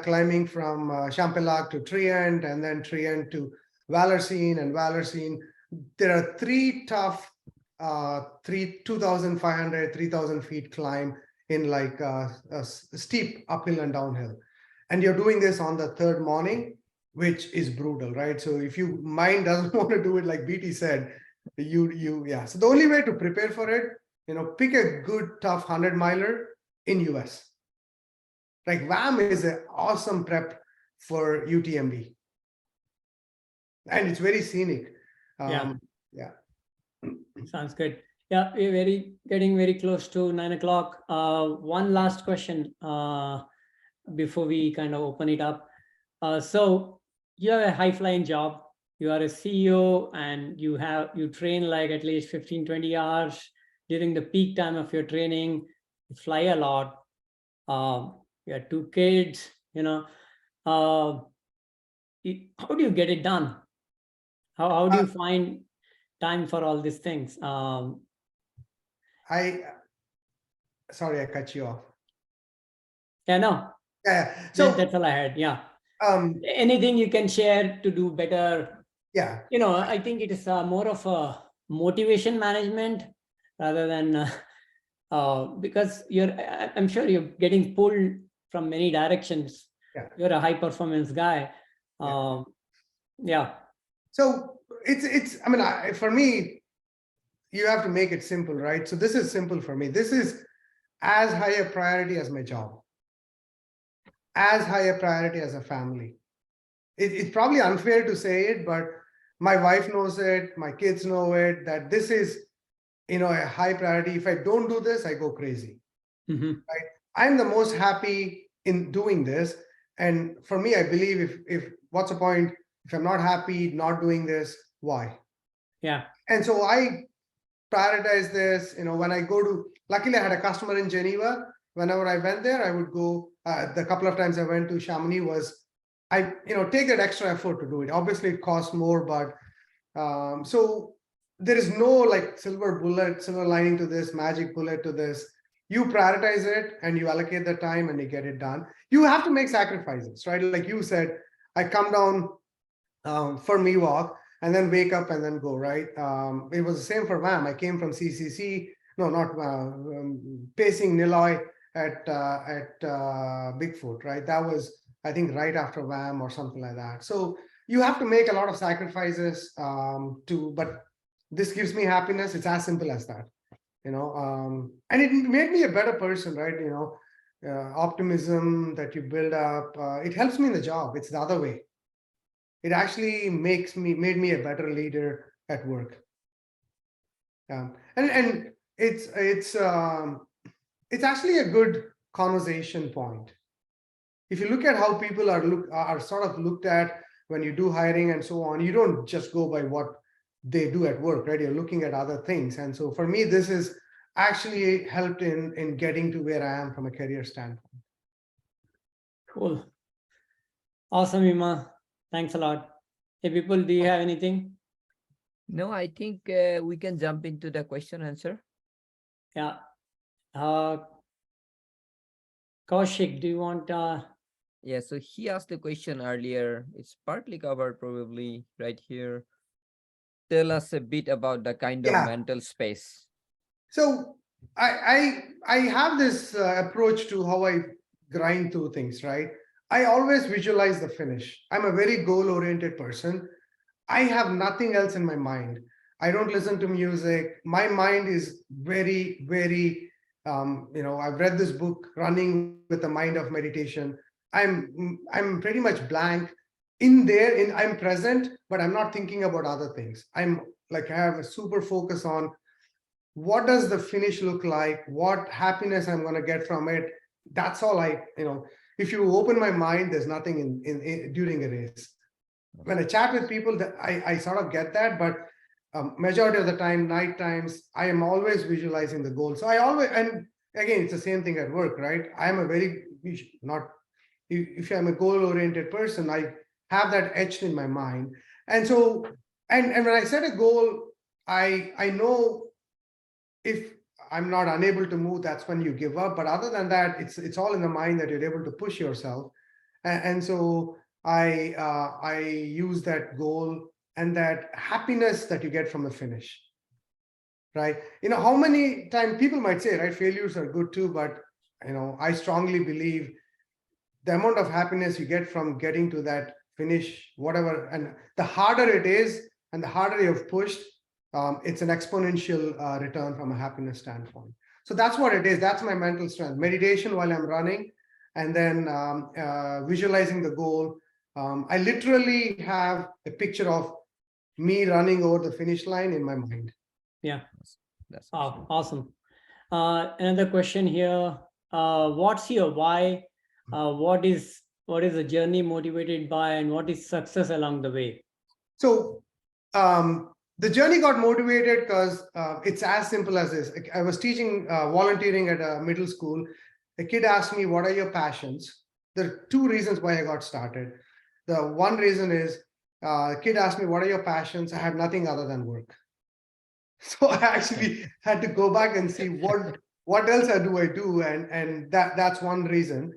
climbing from Champelag to Trient, and then Trient to Valersine, and Valersine. There are 3 tough 2,500, 3,000 feet climb in like a steep uphill and downhill. And you're doing this on the third morning, which is brutal, right? So if your mind doesn't want to do it, like BT said, yeah. So the only way to prepare for it, pick a good tough 100 miler in US. Like VAM is an awesome prep for UTMB, and it's very scenic. Yeah. Yeah. Sounds good. Yeah, we're getting very close to 9 o'clock. One last question before we kind of open it up. So you have a high flying job. You are a CEO, and you train like at least 15, 20 hours during the peak time of your training. You fly a lot. You have 2 kids, how do you get it done? How do you find time for all these things? Sorry, I cut you off. Yeah, no, Yeah. So that's all I had. Yeah. um, Anything you can share to do better? yeah. I think it is more of a motivation management rather than because I'm sure you're getting pulled from many directions. Yeah. You're a high performance guy. Yeah. So it's I mean, for me, you have to make it simple, right? So this is simple for me. This is as high a priority as my job, as high a priority as a family. It's probably unfair to say it, but my wife knows it, my kids know it, that this is, a high priority. If I don't do this, I go crazy. Mhm. I'm the most happy in doing this. And for me, I believe if what's the point if I'm not happy not doing this, why. Yeah. And so I prioritize this, when I go to, luckily I had a customer in Geneva. Whenever I went there, I would go, the couple of times I went to Chamonix was, I take that extra effort to do it. Obviously it costs more, but so there is no like silver lining to this, magic bullet to this. You prioritize it and you allocate the time and you get it done. You have to make sacrifices, right? Like you said, I come down for me walk and then wake up and then go, right? It was the same for VAM. I came from CCC, no, not pacing Niloy at Bigfoot, right? That was, I think, right after VAM or something like that. So you have to make a lot of sacrifices but this gives me happiness. It's as simple as that, and it made me a better person, right? Optimism that you build up, it helps me in the job. It's the other way. It actually made me a better leader at work. And it's actually a good conversation point. If you look at how people are sort of looked at when you do hiring and so on, you don't just go by what they do at work, right? You're looking at other things. And so for me, this is actually helped in getting to where I am from a career standpoint. Cool. Awesome, Hima. Thanks a lot. Hey, people, do you have anything? No, I think we can jump into the question answer. Yeah. Kaushik, do you want? Yeah, so he asked the question earlier. It's partly covered probably right here. Tell us a bit about the kind of mental space. So I have this approach to how I grind through things, right? I always visualize the finish. I'm a very goal-oriented person. I have nothing else in my mind. I don't listen to music. My mind is very, very, I've read this book, Running with the Mind of Meditation. I'm pretty much blank I'm present, but I'm not thinking about other things. I have a super focus on what does the finish look like, what happiness I'm going to get from it. That's all if you open my mind, there's nothing in during a race. When I chat with people, that I sort of get that, but majority of the time, night times, I am always visualizing the goal. So and again, it's the same thing at work, right? I'm a very, if I'm a goal-oriented person, I have that etched in my mind. And so, and when I set a goal, I know if I'm not unable to move, that's when you give up. But other than that, it's all in the mind that you're able to push yourself. And so I use that goal and that happiness that you get from the finish, right? How many times people might say, right, failures are good too, but I strongly believe the amount of happiness you get from getting to that finish, whatever, and the harder it is and the harder you've pushed, it's an exponential return from a happiness standpoint. So that's what it is. That's my mental strength. Meditation while I'm running, and then visualizing the goal. I literally have a picture of me running over the finish line in my mind. Yeah. That's awesome. Another question here. What's your why? What is the journey motivated by, and what is success along the way? So the journey got motivated because it's as simple as this. I was teaching volunteering at a middle school. A kid asked me, what are your passions? There are two reasons why I got started. The one reason is a kid asked me, what are your passions? I have nothing other than work. So I actually had to go back and see what else do I do, and that's one reason.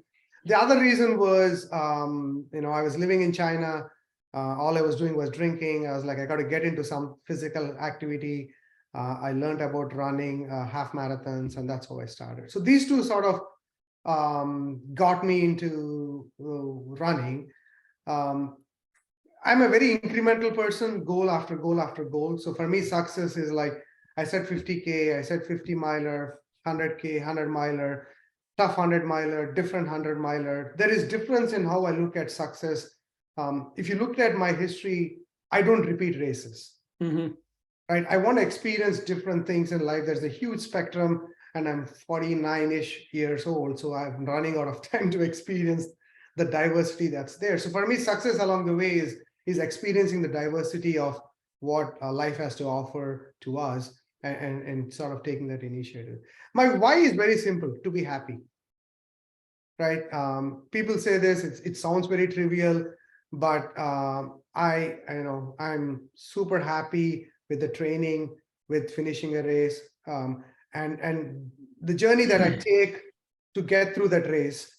The other reason was, I was living in China. All I was doing was drinking. I was like, I got to get into some physical activity. I learned about running half marathons, and that's how I started. So these two sort of got me into running. I'm a very incremental person, goal after goal after goal. So for me, success is like, I said 50K, I said 50 miler, 100K, 100 miler, tough 100 miler, different 100 miler. There is difference in how I look at success. If you looked at my history, I don't repeat races, right? I want to experience different things in life. There's a huge spectrum, and I'm 49-ish years old. So I'm running out of time to experience the diversity that's there. So for me, success along the way is experiencing the diversity of what life has to offer to us, and sort of taking that initiative. My why is very simple: to be happy. Right? People say this; it sounds very trivial, but I'm super happy with the training, with finishing a race, and the journey that I take to get through that race,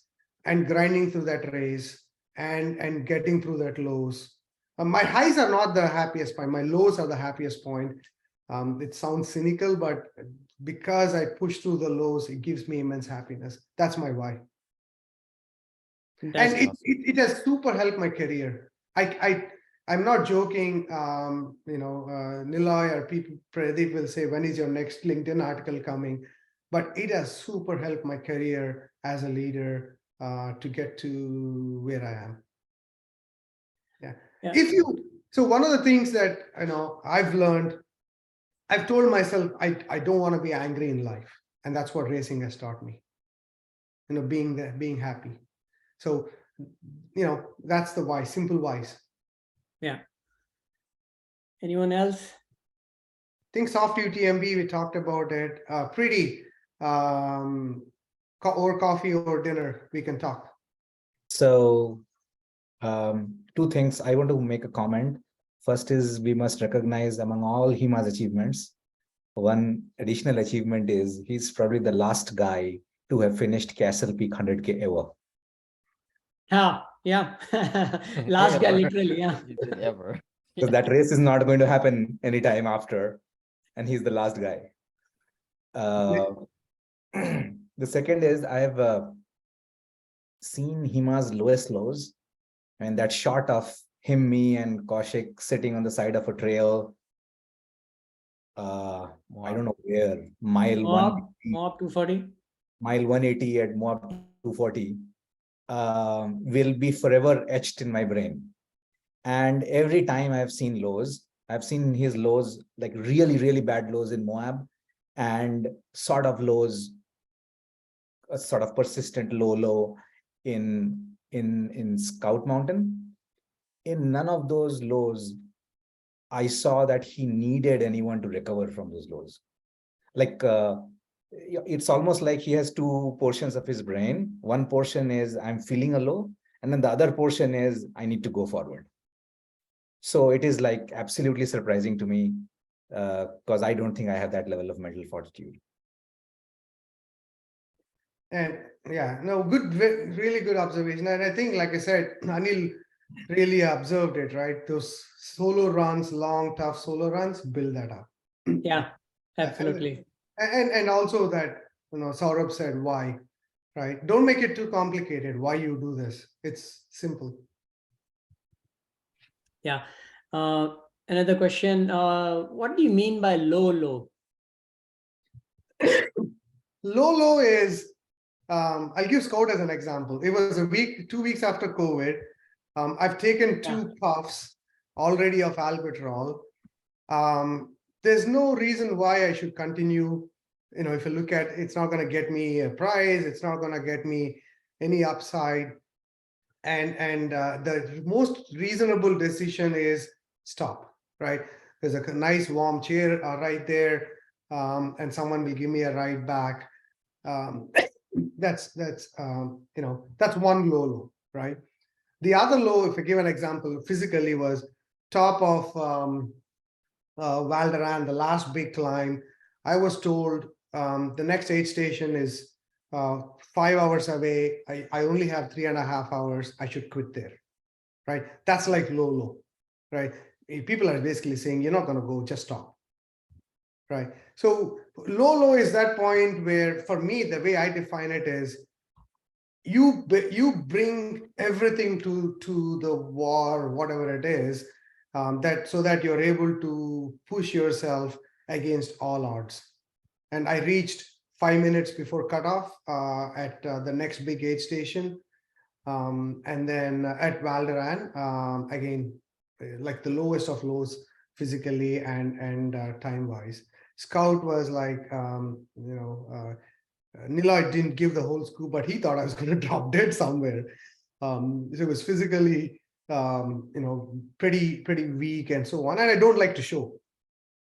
and grinding through that race, and getting through that lows. My highs are not the happiest point. My lows are the happiest point. It sounds cynical, but because I push through the lows, it gives me immense happiness. That's my why. That's And it has super helped my career. I'm not joking. Niloy or people, Pradeep will say, when is your next LinkedIn article coming? But it has super helped my career as a leader to get to where I am. Yeah. So one of the things that I've learned, I've told myself I don't want to be angry in life, and that's what racing has taught me. Being happy. So, that's the why, simple whys. Yeah. Anyone else? I think soft UTMB, we talked about it. Pretty, or coffee or dinner, we can talk. So, two things I want to make a comment. First is we must recognize among all Hima's achievements, one additional achievement is he's probably the last guy to have finished Castle Peak 100K ever. Yeah. Last guy, literally, yeah. Ever. Because that race is not going to happen anytime after, and he's the last guy. The second is I've seen Hima's lowest lows, and that shot of him, me, and Kaushik sitting on the side of a trail. I don't know where, mile Moab 180, 240. mile 180 at Moab 240 will be forever etched in my brain. And every time I've seen lows, I've seen his lows, like really, really bad lows in Moab, and sort of lows, a sort of persistent low in Scout Mountain. In none of those lows, I saw that he needed anyone to recover from those lows. Like it's almost like he has two portions of his brain. One portion is I'm feeling a low, and then the other portion is I need to go forward. So it is like absolutely surprising to me because I don't think I have that level of mental fortitude. And good, really good observation. And I think, like I said, Anil really observed it, right? Those solo runs, long, tough solo runs, build that up. Yeah, absolutely. And also that, Saurabh said, why, right? Don't make it too complicated. Why you do this? It's simple. Yeah. Another question. What do you mean by low? Low is, I'll give Scout as an example. It was 2 weeks after COVID. I've taken 2 puffs already of albuterol. There's no reason why I should continue. If you look at, it's not going to get me a prize. It's not going to get me any upside. And the most reasonable decision is stop, right? There's a nice warm chair right there, and someone will give me a ride back. That's one low, right? The other low, if I give an example, physically was top of Val d'Aran, the last big climb. I was told the next aid station is 5 hours away. I only have 3.5 hours. I should quit there, right? That's like low, right? People are basically saying, you're not going to go, just stop, right? So low is that point where, for me, the way I define it is, you bring everything to the war, whatever it is, so that you're able to push yourself against all odds. And I reached 5 minutes before cutoff at the next big aid station. And then at Val d'Aran, again, like the lowest of lows physically and time-wise. Scout was like, Niloy didn't give the whole scoop, but he thought I was going to drop dead somewhere. So it was physically pretty weak and so on. And I don't like to show,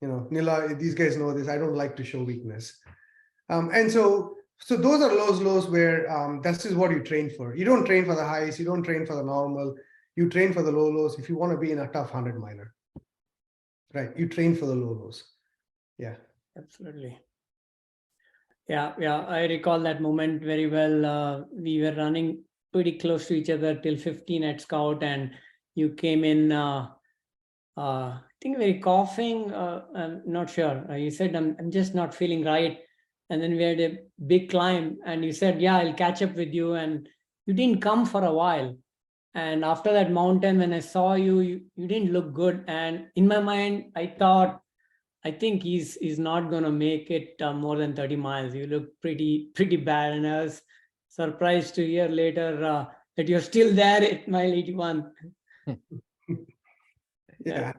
Nila, these guys know this. I don't like to show weakness. And so those are lows where this is what you train for. You don't train for the highs. You don't train for the normal. You train for the lows if you want to be in a tough 100-miler. Right. You train for the lows. Yeah. Absolutely. Yeah. I recall that moment very well. We were running pretty close to each other till 15 at Scout, and you came in, I think very coughing. I'm not sure. You said, I'm just not feeling right. And then we had a big climb, and you said, yeah, I'll catch up with you. And you didn't come for a while. And after that mountain, when I saw you, you didn't look good. And in my mind, I thought, I think he's not going to make it more than 30 miles. You look pretty bad. And I was surprised to hear later that you're still there at mile 81. Yeah.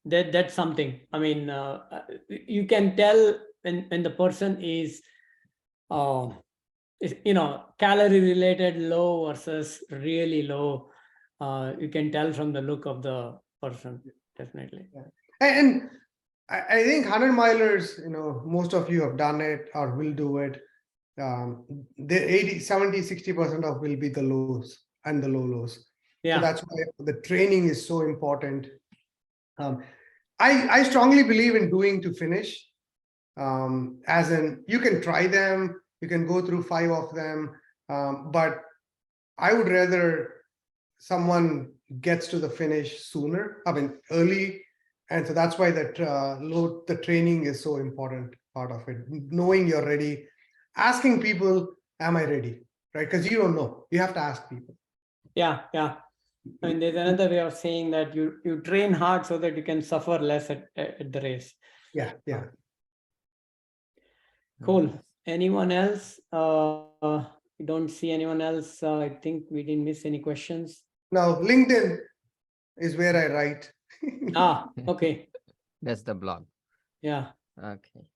That's something. I mean, you can tell when the person is calorie related low versus really low. You can tell from the look of the person, definitely. And I think 100-milers, most of you have done it or will do it. The 80, 70, 60% of will be the lows and the lows. Yeah. So that's why the training is so important. I strongly believe in doing to finish. As in, you can try them, you can go through 5 of them, but I would rather someone gets to the finish sooner, early. And so that's why the training is so important part of it. Knowing you're ready, asking people, am I ready? Right? Because you don't know. You have to ask people. Yeah. I mean, there's another way of saying that you train hard so that you can suffer less at the race. Yeah. Cool. Anyone else? We don't see anyone else. I think we didn't miss any questions. Now, LinkedIn is where I write. Okay. That's the blog. Yeah. Okay.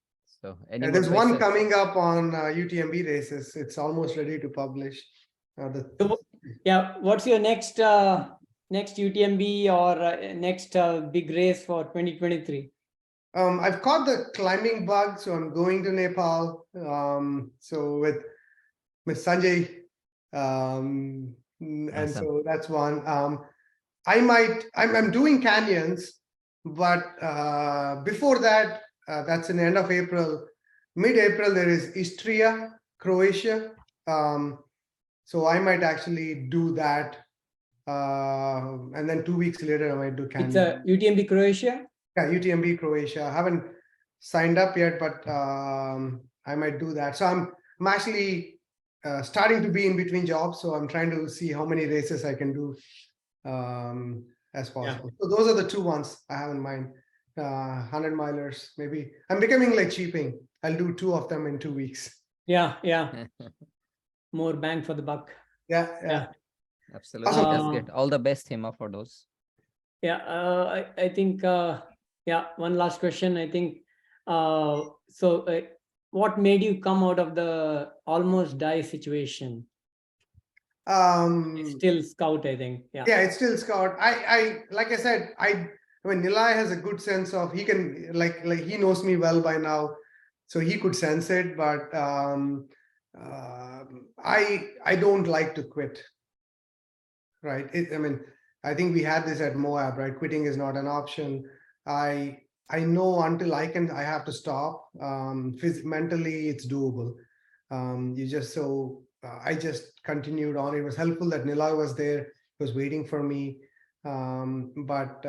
So There's one coming up on UTMB races. It's almost ready to publish. What's your next UTMB or next big race for 2023? I've caught the climbing bug, so I'm going to Nepal. So with Sanjay, and Awesome. so that's one. I'm doing canyons, but before that, that's in the end of April. Mid-April, there is Istria, Croatia. So I might actually do that. And then 2 weeks later, I might do canyon. It's a UTMB Croatia? Yeah, UTMB Croatia. I haven't signed up yet, but I might do that. So I'm actually starting to be in between jobs. So I'm trying to see how many races I can do as possible. So those are the 2 ones I have in mind. 100-milers, maybe. I'm becoming like cheaping. I'll do 2 of them in 2 weeks. Yeah. More bang for the buck. Yeah. Absolutely. That's good. All the best, Hima, for those. Yeah. I think, one last question. I think, what made you come out of the almost die situation? It's still Scout, I think. Yeah, it's still Scout. I like I said, I mean, Nilay has a good sense of, he can like he knows me well by now, so he could sense it. But I don't like to quit. Right. I think we had this at Moab. Right. Quitting is not an option. I know until I have to stop. Mentally, it's doable. I just continued on. It was helpful that Nilay was there. He was waiting for me. But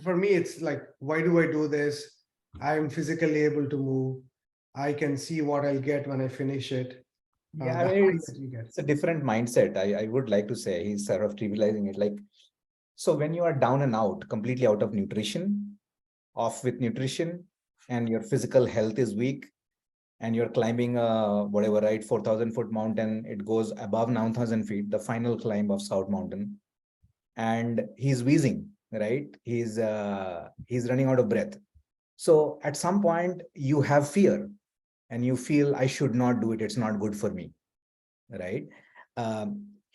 for me, it's like, why do I do this? I'm physically able to move. I can see what I'll get when I finish it. Yeah, it's a different mindset. I would like to say, he's sort of trivializing it. Like, so when you are down and out, completely out of nutrition, off with nutrition, and your physical health is weak, and you're climbing 4,000-foot mountain, it goes above 9,000 feet, the final climb of South Mountain, and he's wheezing, right? He's running out of breath. So at some point you have fear and you feel, I should not do it. It's not good for me, right?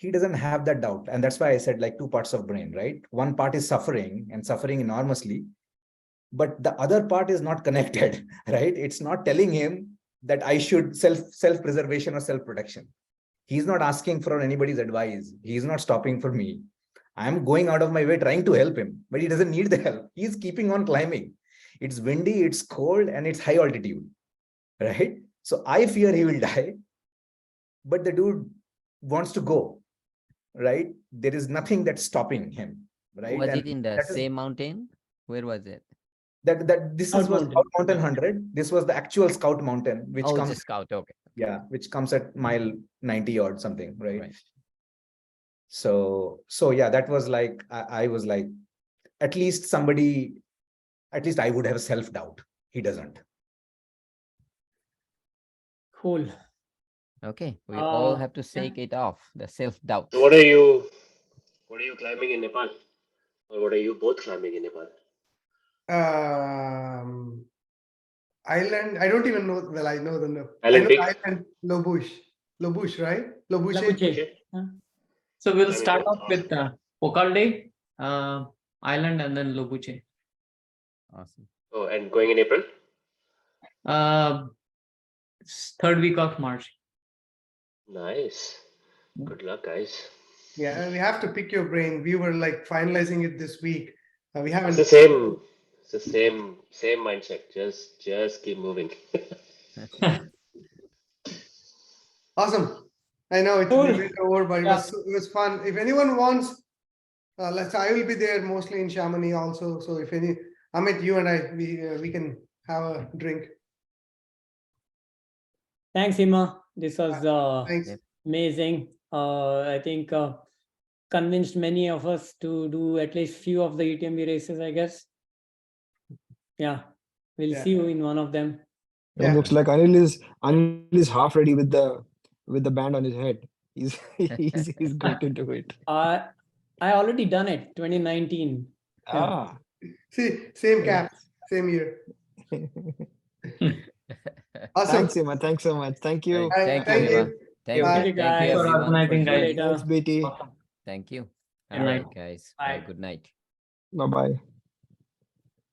he doesn't have that doubt. And that's why I said like two parts of brain, right? One part is suffering and suffering enormously, but the other part is not connected, right? It's not telling him that I should self-preservation or self-protection. He's not asking for anybody's advice. He's not stopping for me. I'm going out of my way trying to help him, but he doesn't need the help. He's keeping on climbing. It's windy, it's cold, and it's high altitude, right? So I fear he will die, but the dude wants to go, right? There is nothing that's stopping him, right? Was And it in the that is- same mountain? Where was it? this Scout was Mountain. Scout Mountain 100. This was the actual Scout Mountain, which Oh, comes it's a scout. Okay. which comes at mile 90 or something, right? Right. So yeah, that was like I was like, at least I would have self-doubt. He doesn't. Cool. Okay. We all Uh, have to shake it off, the self-doubt. So what are you climbing in Nepal? Or what are you both climbing in Nepal? Island. I don't even know. Well, I know the I Island know Peak? Island Lobush, right? Lobush. Labuche. Okay. So we'll Climbing start both? off with Pokalde Island and then Lobuche. Awesome. Oh, and going in April? Third week of March. Nice. Good luck, guys. Yeah, and we have to pick your brain. We were like finalizing it this week. We haven't. It's the same mindset. Just keep moving. Awesome. I know it's Cool. a bit over, but Yeah. it was fun. If anyone wants, I will be there mostly in Chamonix also. So if any, Amit, you and I, we can have a drink. Thanks, Hima. This was Thanks. amazing. I think convinced many of us to do at least few of the UTMB races, I guess. Yeah, we'll Yeah. see you in one of them. It Yeah. looks like Anil is half ready with the band on his head. He's going to do it. I already done it, 2019. Yeah. Ah. See, same cap, same year. Awesome. Thanks, Hima. Thanks so much. Thank you. Thank you, Thank Hima. you. Thank Bye. you. Thank you, Thank you guys. For everyone for organizing, guys. joining. Thanks, BT. Awesome. Thank you. Good All night. right, guys. Bye. Good night. Bye bye.